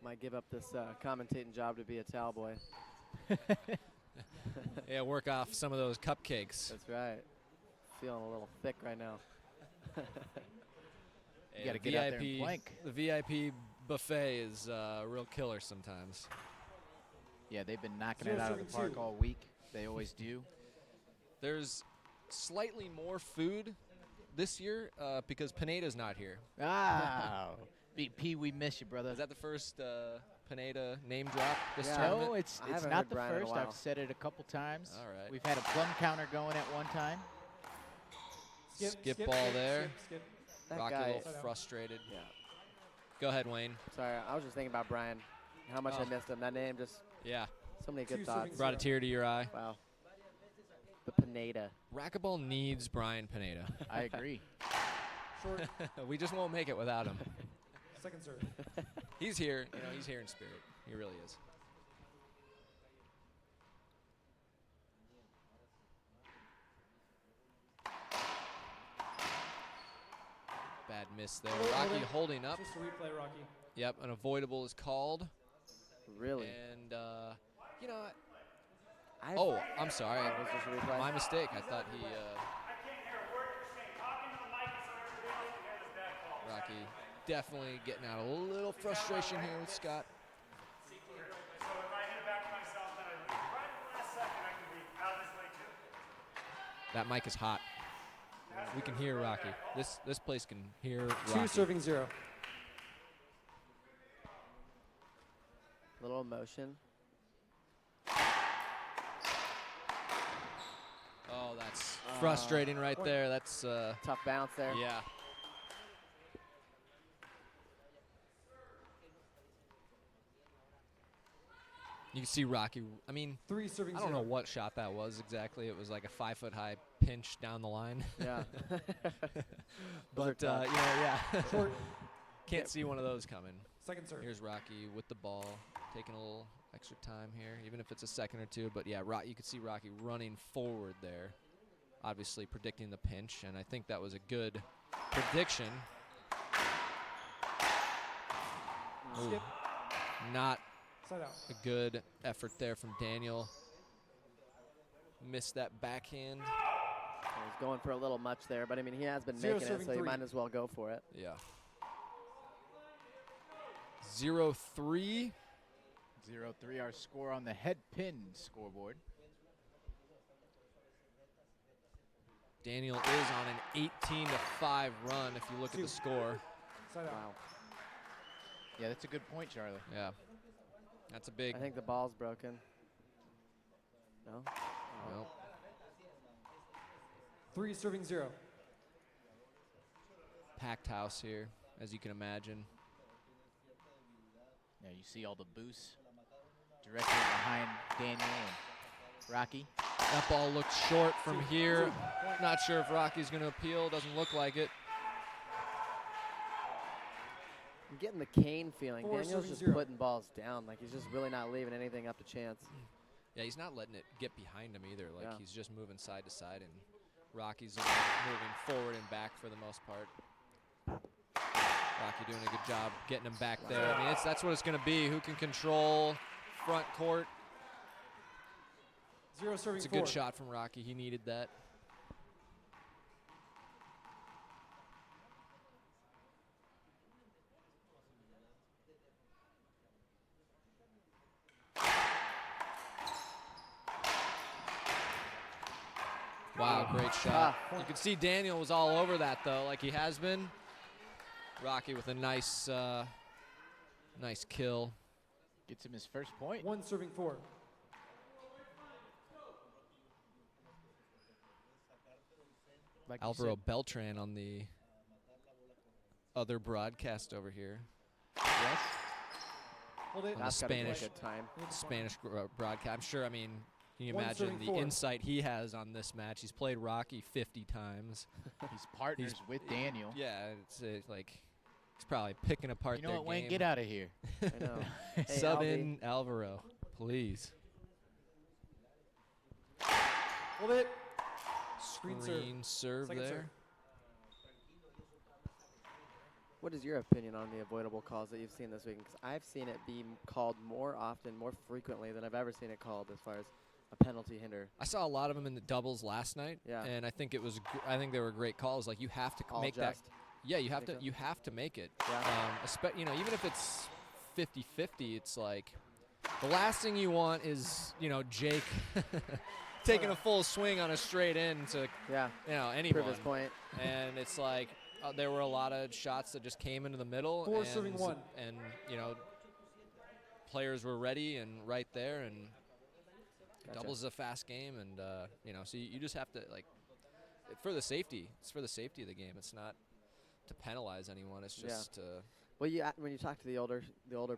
Might give up this commentating job to be a towel boy. Yeah, work off some of those cupcakes. That's right. Feeling a little thick right now. You got to get out there and plank. The VIP buffet is a real killer sometimes. Yeah, they've been knocking it out of the park all week. They always do. There's slightly more food this year because Pineda's not here. Ah, P, we miss you, brother. Is that the first Pineda name drop this Yeah. tournament? No, it's I haven't not heard the Brian in a first. while. I've said it a couple times. All right. We've had a plum counter going at one time. Skip ball there. Skip. That Rocky a guy. little frustrated. Yeah. Go ahead, Wayne. Sorry, I was just thinking about Brian. How much I Oh. missed him. That name just Yeah. So many good thoughts. Brought a tear to your eye. Wow. The Pineda. Racquetball needs Brian Pineda. I agree. Short. We just won't make it without him. Second serve. He's here. You know, he's here in spirit. He really is. Bad miss there. Rocky holding up. Just a replay, Rocky. Yep, an avoidable is called. Really? And, you know, oh, I'm sorry. Was this a replay? My mistake. I thought he. Rocky definitely getting out a little frustration here with Scott. That mic is hot. We can hear Rocky. This place can hear Rocky. 2 serving 0. Little emotion. Oh, that's frustrating right there. That's tough bounce there. Yeah. You can see Rocky. I mean, 3 serving I don't 0. know what shot that was exactly. It was like a 5-foot-high pinch down the line. Yeah. But you know, yeah. Short. Can't see one of those coming. Second serve. Here's Rocky with the ball, taking a little extra time here, even if it's a second or two. But yeah, you could see Rocky running forward there, obviously predicting the pinch, and I think that was a good prediction. Skip. Not Side out. a good effort there from Daniel. Missed that backhand. He's going for a little much there, but I mean, he has been 0 making it, serving so you 3. might as well go for it. Yeah. 0-3. 0-3, our score on the head pin scoreboard. Daniel is on an 18-5 run if you look at the score. Side out. Wow. Yeah, that's a good point, Charlie. Yeah. That's a big. I think the ball's broken. No? Well, 3 serving 0. packed house here, as you can imagine. Yeah, you see all the boosts directly behind Daniel and Rocky. That ball looked short from here. Not sure if Rocky's going to appeal. Doesn't look like it. I'm getting the Kane feeling. 4 Daniel's serving just 0. putting balls down. Like, he's just really not leaving anything up to chance. Yeah, he's not letting it get behind him either. Like, Yeah. he's just moving side to side, and Rocky's moving forward and back for the most part. Rocky doing a good job getting him back there. I mean, that's what it's going to be. Who can control front court? 0 serving It's a 4. good shot from Rocky. He needed that. Wow, great shot. You can see Daniel was all over that, though, like he has been. Rocky with a nice nice kill. Gets him his first point. 1 serving 4. Like you Alvaro said. Beltran on the other broadcast over here. Yes. Hold it. On the That's gotta be a Spanish good time. Spanish broadcast. I'm sure, I mean, can you 1 imagine serving the 4. insight he has on this match? He's played Rocky 50 times. He's partners with Daniel. Yeah, it's like he's probably picking apart You know their what, Wayne? game. Get out of here. I know. Hey, Sub Albie. in Alvaro, please. Hold it. Screen serve. Screen serve Second there. serve. What is your opinion on the avoidable calls that you've seen this week? Because I've seen it be called more often, more frequently than I've ever seen it called as far as a penalty hinder. I saw a lot of them in the doubles last night, Yeah. and I think I think they were great calls. Like, you have to All make that. just. Yeah, you have to. Think so? You have to make it. Yeah. You know, even if it's 50-50, it's like the last thing you want is, you know, Jake taking a full swing on a straight in to, Yeah. you know, anyone. Prove his point. And it's like there were a lot of shots that just came into the middle. 4 serving 1. And, you know, players were ready and right there. And Gotcha. doubles is a fast game. And, you know, so you just have to, like, for the safety. It's for the safety of the game. It's not to penalize anyone. It's just to Well, when you talk to the older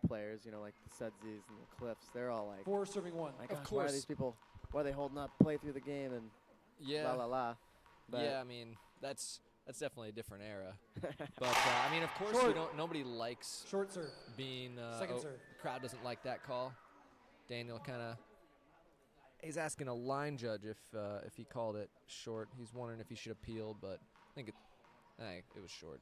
players, you know, like the Sudsies and the Cliffs, they're all like, 4 serving 1. my Of gosh, why course. are these people? Why are they holding up? Play through the game and Yeah. la la la. But Yeah, I mean, that's definitely a different era. But I mean, of course, nobody likes Short serve. being. Second serve. The crowd doesn't like that call. Daniel kind of. He's asking a line judge if he called it short. He's wondering if he should appeal, but I think it was short.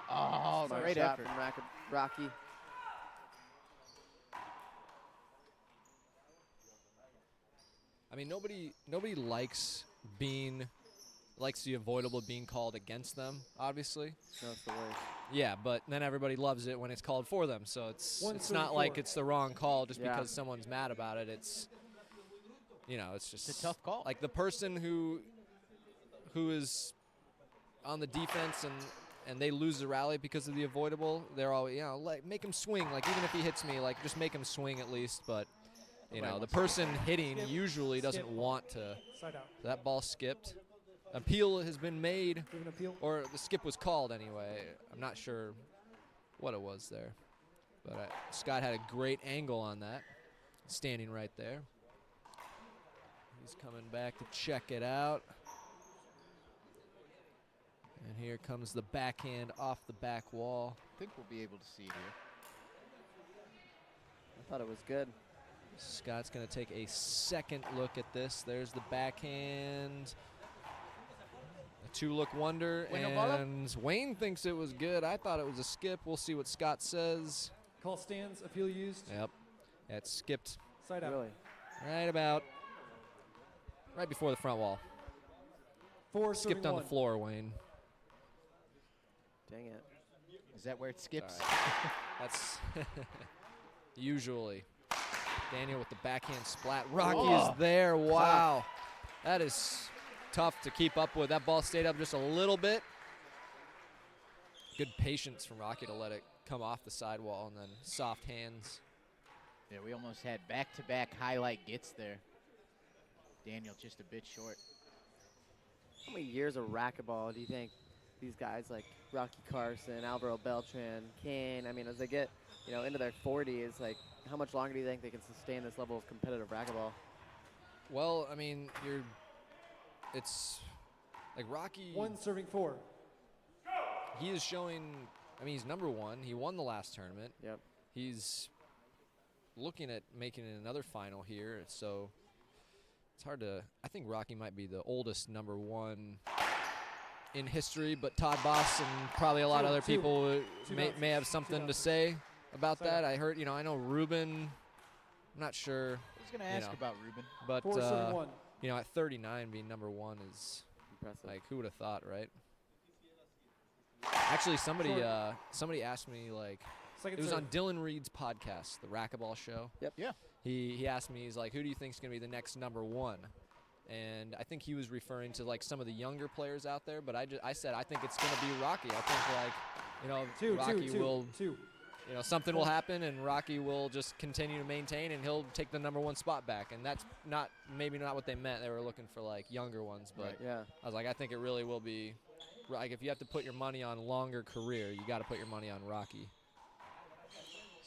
Oh, smart great shot effort. from Rocky. I mean, nobody likes the avoidable being called against them, obviously. That's the worst. Yeah, but then everybody loves it when it's called for them. So it's not 134. like it's the wrong call just Yeah. because someone's mad about it. It's it's just It's a tough call. Like the person who is on the defense and they lose the rally because of the avoidable, they're all like make him swing. Like even if he hits me, like just make him swing at least. But the person hitting usually doesn't want to. Side out. That ball skipped. Appeal has been made, Give an appeal. or the skip was called anyway. I'm not sure what it was there. But Scott had a great angle on that, standing right there. He's coming back to check it out. And here comes the backhand off the back wall. I think we'll be able to see it here. I thought it was good. Scott's going to take a second look at this. There's the backhand. A two-look wonder, and Wayne thinks it was good. I thought it was a skip. We'll see what Scott says. Call stands. Appeal used. Yep. Yeah, it skipped Side out. Really? right before the front wall. 4 Skipped serving on 1. the floor, Wayne. Dang it. Is that where it skips? All right. That's usually. Daniel with the backhand splat. Rocky is there. Wow. That is tough to keep up with. That ball stayed up just a little bit. Good patience from Rocky to let it come off the sidewall and then soft hands. Yeah, we almost had back-to-back highlight gets there. Daniel just a bit short. How many years of racquetball do you think these guys like Rocky Carson, Alvaro Beltran, Kane, I mean, as they get into their 40s, like how much longer do you think they can sustain this level of competitive racquetball? Well, I mean, it's like Rocky. 1 serving 4. He is showing, I mean, he's number one. He won the last tournament. Yep. He's looking at making another final here, so it's hard to, I think Rocky might be the oldest number one in history, but Todd Boss and probably a lot of other people may have something to say about that. I heard, I know Ruben, I'm not sure. I was going to ask about Ruben. But, 4 serving 1. at 39 being number one is impressive. Like, who would have thought, right? Actually, somebody asked me, like, Second it was serve. on Dylan Reed's podcast, the Racquetball Show. Yep. Yeah. He asked me, he's like, who do you think is going to be the next number one? And I think he was referring to, like, some of the younger players out there. But I said, I think it's going to be Rocky. I think, like, Rocky will, something will happen and Rocky will just continue to maintain and he'll take the number one spot back. And that's maybe not what they meant. They were looking for, like, younger ones. But yeah. I was like, I think it really will be. Like, if you have to put your money on longer career, you got to put your money on Rocky.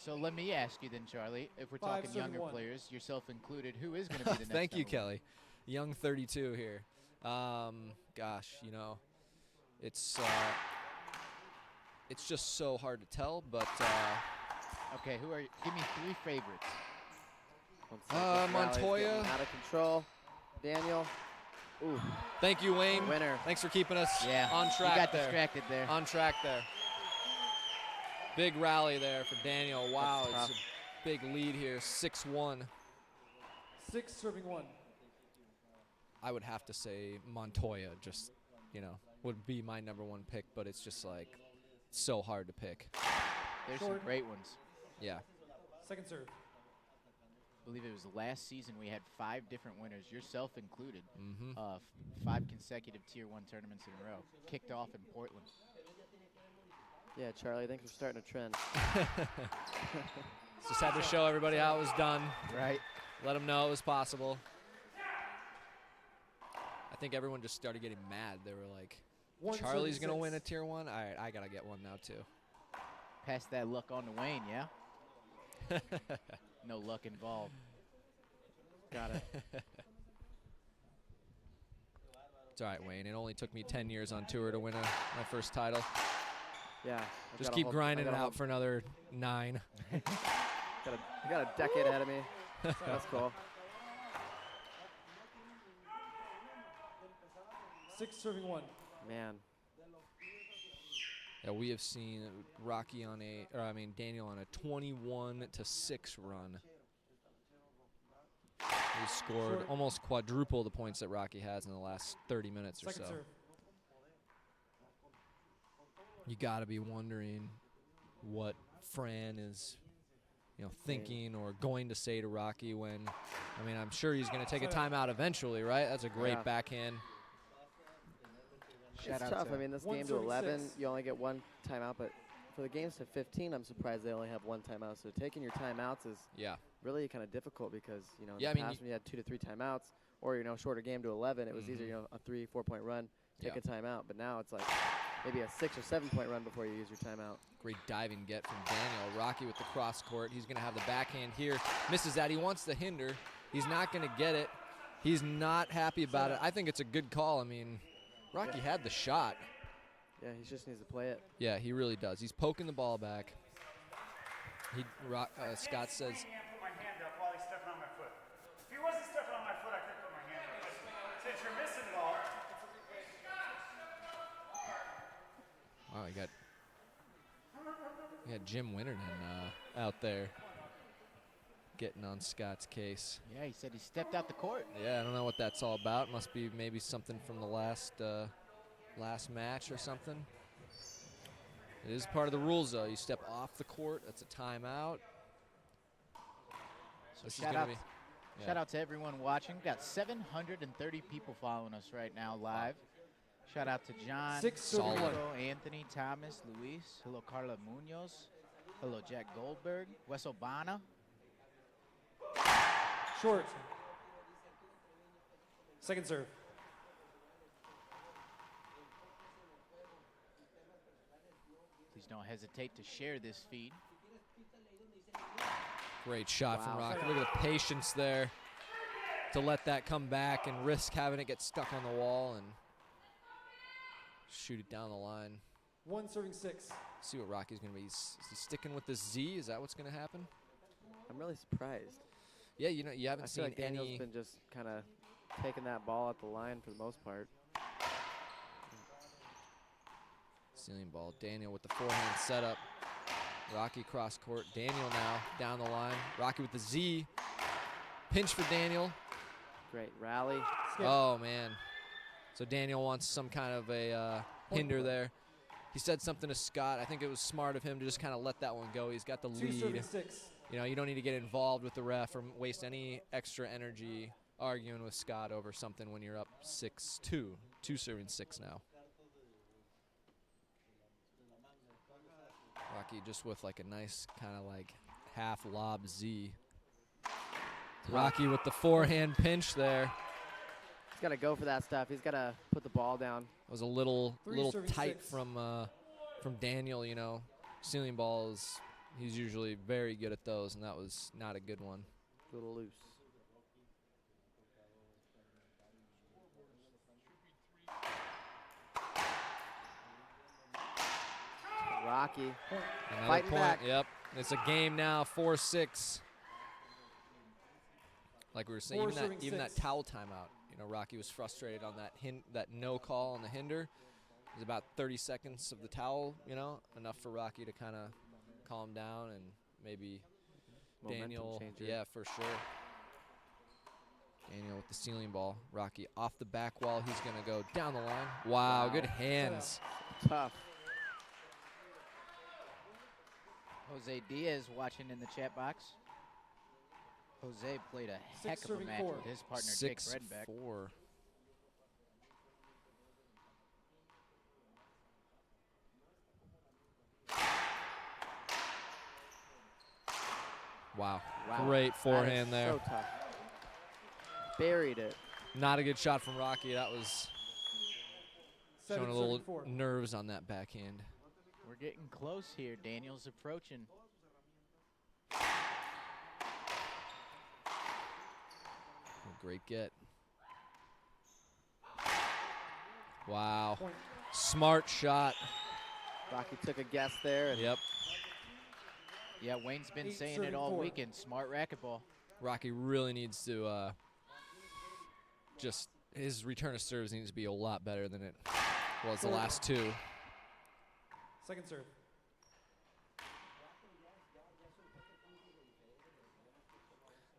So let me ask you then, Charlie, if we're 5 talking serving younger 1. players, yourself included, who is going to be the next Thank you, number one? Kelly. Young 32 here. Gosh, it's just so hard to tell, but Okay, who are you? Give me 3 favorites. Montoya. Out of control. Daniel. Ooh. Thank you, Wayne. Winner. Thanks for keeping us Yeah, on track you got there. distracted there. On track there. Big rally there for Daniel. Wow, That's it's a big lead here, 6-1. 6 serving 1. I would have to say Montoya just, would be my number one pick, but it's just like so hard to pick. There's some Short. great ones. Yeah. Second serve. I believe it was last season we had 5 different winners, yourself included. Mm-hmm. 5 consecutive Tier 1 tournaments in a row. Kicked off in Portland. Yeah, Charlie, I think we're starting a trend. Just had to show everybody how it was done. Right. Let them know it was possible. I think everyone just started getting mad. They were like, Charlie's going to win a Tier 1? All right, I got to get one now, too. Pass that luck on to Wayne, yeah? No luck involved. Got it. It's all right, Wayne. It only took me 10 years on tour to win my first title. Yeah. Just keep grinding it out for another 9. You got a decade ahead of me. That's cool. 6 serving 1. Man. Yeah, we have seen Daniel on a 21-6 run. He scored almost quadruple the points that Rocky has in the last 30 minutes or so. You got to be wondering what Fran is, thinking or going to say to Rocky when, I'm sure he's going to take a timeout eventually, right? That's a great backhand. It's tough. This game to 11, you only get 1 timeout, but for the games to 15, I'm surprised they only have 1 timeout. So taking your timeouts is really kind of difficult because, in the past when you had 2 to 3 timeouts or, shorter game to 11, it was easier, a 3-4 point run, take a timeout. But now it's like maybe a 6 or 7 point run before you use your timeout. Great diving get from Daniel. Rocky with the cross court. He's going to have the backhand here. Misses that. He wants the hinder. He's not going to get it. He's not happy about it. I think it's a good call. Rocky had the shot. Yeah, he just needs to play it. Yeah, he really does. He's poking the ball back. Scott says. Wow, you got Jim Winterton out there getting on Scott's case. Yeah, he said he stepped out the court. Yeah, I don't know what that's all about. Must be maybe something from the last match or something. It is part of the rules, though. You step off the court, that's a timeout. So shout out to everyone watching. We've got 730 people following us right now live. Shout out to John, Hello, Anthony, Thomas, Luis. Hello, Carla Munoz. Hello, Jack Goldberg. Wes Obana. Short. Second serve. Please don't hesitate to share this feed. Great shot from Rocky. Look at the patience there to let that come back and risk having it get stuck on the wall and shoot it down the line. 1 serving 6. See what Rocky's going to be. Is he sticking with the Z? Is that what's going to happen? I'm really surprised. Yeah, you haven't seen like Daniel's been just kind of taking that ball at the line for the most part. Ceiling ball. Daniel with the forehand setup. Rocky cross court. Daniel now down the line. Rocky with the Z. Pinch for Daniel. Great rally. Oh, man. So Daniel wants some kind of a hinder there. He said something to Scott. I think it was smart of him to just kind of let that one go. He's got the lead. You don't need to get involved with the ref or waste any extra energy arguing with Scott over something when you're up 6-2. 2 serving 6 now. Rocky just with like a nice kind of like half lob Z. Rocky with the forehand pinch there. He's got to go for that stuff. He's got to put the ball down. It was a little tight from Daniel, Ceiling balls, he's usually very good at those, and that was not a good one. A little loose. Rocky. Another fighting point. Back. Yep. It's a game now, 4-6. Like we were saying, even that towel timeout. Rocky was frustrated on that no call on the hinder. It was about 30 seconds of the towel, enough for Rocky to kind of calm down and maybe Momentum Daniel. changer. Yeah, for sure. Daniel with the ceiling ball. Rocky off the back wall. He's going to go down the line. Wow, good hands. Tough. Jose Diaz watching in the chat box. Jose played a heck of a match with his partner, Jake Bredenbeck. 6-4. Wow. Great forehand there. So tough. Buried it. Not a good shot from Rocky. That was showing a little 7-4. nerves on that backhand. We're getting close here. Daniel's approaching. Great get. Wow. Smart shot. Rocky took a guess there. And Yep. Yeah, Wayne's been saying it all weekend. Smart racquetball. Rocky really needs to just his return of serves needs to be a lot better than it was the last two. Second serve.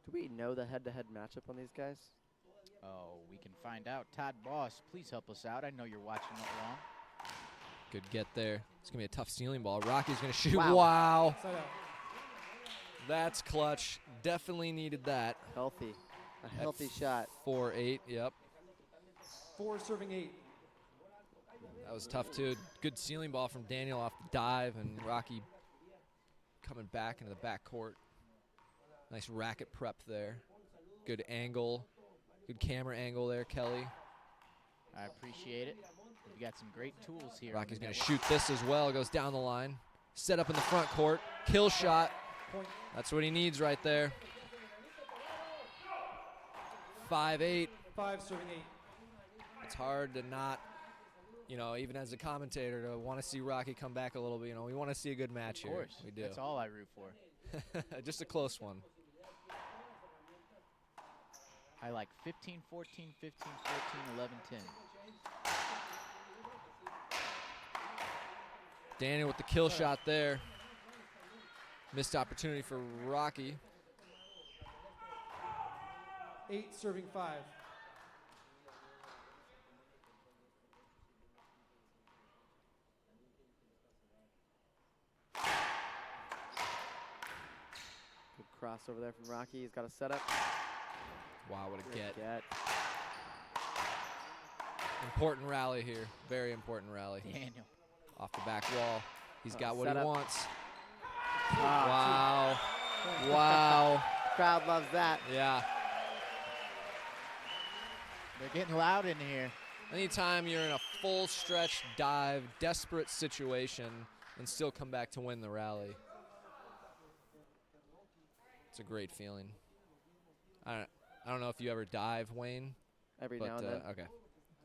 do we know the head-to-head matchup on these guys? Oh, we can find out. Todd Boss, please help us out. I know you're watching along. Good get there. It's going to be a tough ceiling ball. Rocky's going to shoot. Wow. Wow. Side out. That's clutch. Definitely needed that. Healthy. A healthy shot. 4-8, yep. 4 serving 8. That was tough, too. Good ceiling ball from Daniel off the dive, and Rocky coming back into the back court. Nice racket prep there. Good angle. Good camera angle there, Kelly. I appreciate it. We got some great tools here. Rocky's going to shoot this as well. Goes down the line. Set up in the front court. Kill shot. Point. That's what he needs right there. 5-8. 5 serving 8. It's hard to not, you know, even as a commentator, to want to see Rocky come back a little bit. You know, we want to see a good match here. Of course. We do. That's all I root for. Just a close one. I like 15, 14, 15, 14, 11, 10. Daniel with the kill shot there. Missed opportunity for Rocky. 8 serving 5. Good cross over there from Rocky. He's got a setup. Wow, what a Good get. Important rally here. Very important rally. Daniel. Off the back wall. He's got what he setup. wants. Ah, Wow. Wow. Crowd loves that. Yeah. They're getting loud in here. Anytime you're in a full stretch dive, desperate situation, and still come back to win the rally, it's a great feeling. I don't know if you ever dive, Wayne. Every but, now and then. Okay.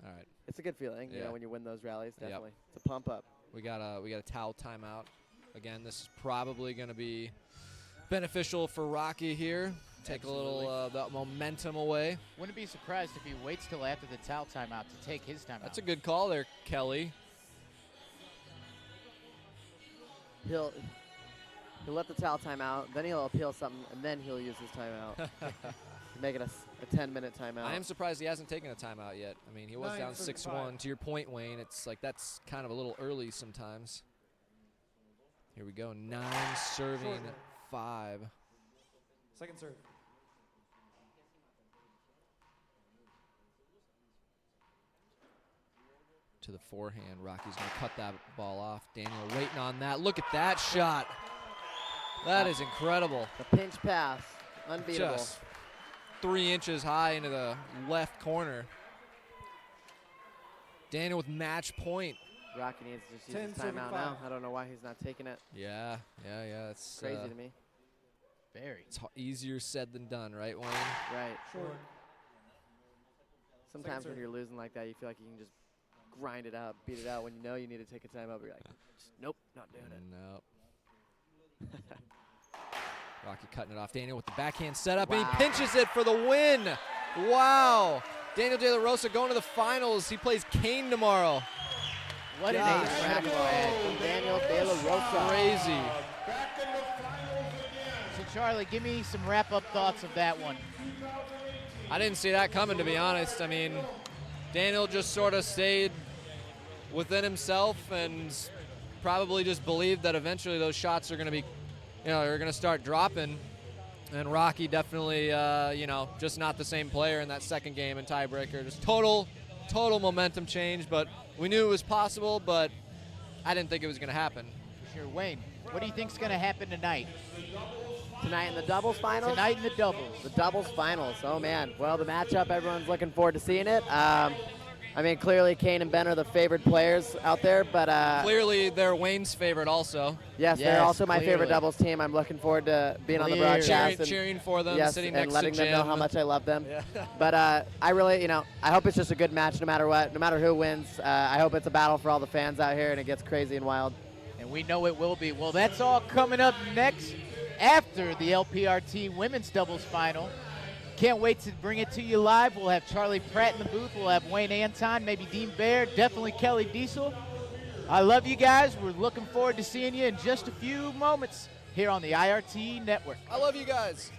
All right. It's a good feeling, you Yeah. know, when you win those rallies, Yep. definitely. It's a pump up. We got a towel timeout. Again, this is probably going to be beneficial for Rocky here. Take Absolutely. a little that momentum away. Wouldn't be surprised if he waits till after the towel timeout to take his timeout. That's a good call there, Kelly. He'll let the towel time out, then he'll appeal something, and then he'll use his timeout. Make it a 10-minute timeout. I am surprised he hasn't taken a timeout yet. I mean, he was down 6-1. To your point, Wayne, it's like that's kind of a little early sometimes. Here we go. 9 serving 5. Second serve. To the forehand. Rocky's going to cut that ball off. Daniel waiting on that. Look at that shot. That is incredible. The pinch pass. Unbeatable. Just 3 inches high into the left corner. Daniel with match point. Rocky needs to just use 10 his serving timeout 5. now. I don't know why he's not taking it. Yeah. It's Crazy to me. Very. It's easier said than done, right, Wayne? Right. Short. Sometimes serve. when you're losing like that, you feel like you can just grind it out, beat it out. When you know you need to take a timeout, but you're like, nope, not doing it. Nope. Rocky cutting it off. Daniel with the backhand setup, and Wow. he pinches it for the win. Wow. Daniel De La Rosa going to the finals. He plays Kane tomorrow. What an Gosh. ace racquetball. From Daniel De La Rosa. Crazy. So, Charlie, give me some wrap-up thoughts of that one. I didn't see that coming, to be honest. I mean, Daniel just sort of stayed within himself and probably just believed that eventually those shots are going to be, they're going to start dropping. And Rocky definitely, just not the same player in that second game in tiebreaker. Just total momentum change. But we knew it was possible, but I didn't think it was going to happen. For sure. Wayne, what do you think's going to happen tonight? Tonight in the doubles finals? Tonight in the doubles. The doubles finals. Oh, man. Well, the matchup, everyone's looking forward to seeing it. I mean, clearly Kane and Ben are the favored players out there, but clearly they're Wayne's favorite also. Yes, they're also my favorite doubles team. I'm looking forward to being on the broadcast, cheering for them, yes, sitting and next letting to them Jim. know how much I love them. Yeah. But I really, I hope it's just a good match, no matter what, no matter who wins. I hope it's a battle for all the fans out here, and it gets crazy and wild. And we know it will be. Well, that's all coming up next after the LPRT women's doubles final. Can't wait to bring it to you live. We'll have Charlie Pratt in the booth. We'll have Wayne Anton, maybe Dean Baer, definitely Kelly Diesel. I love you guys. We're looking forward to seeing you in just a few moments here on the IRT Network. I love you guys.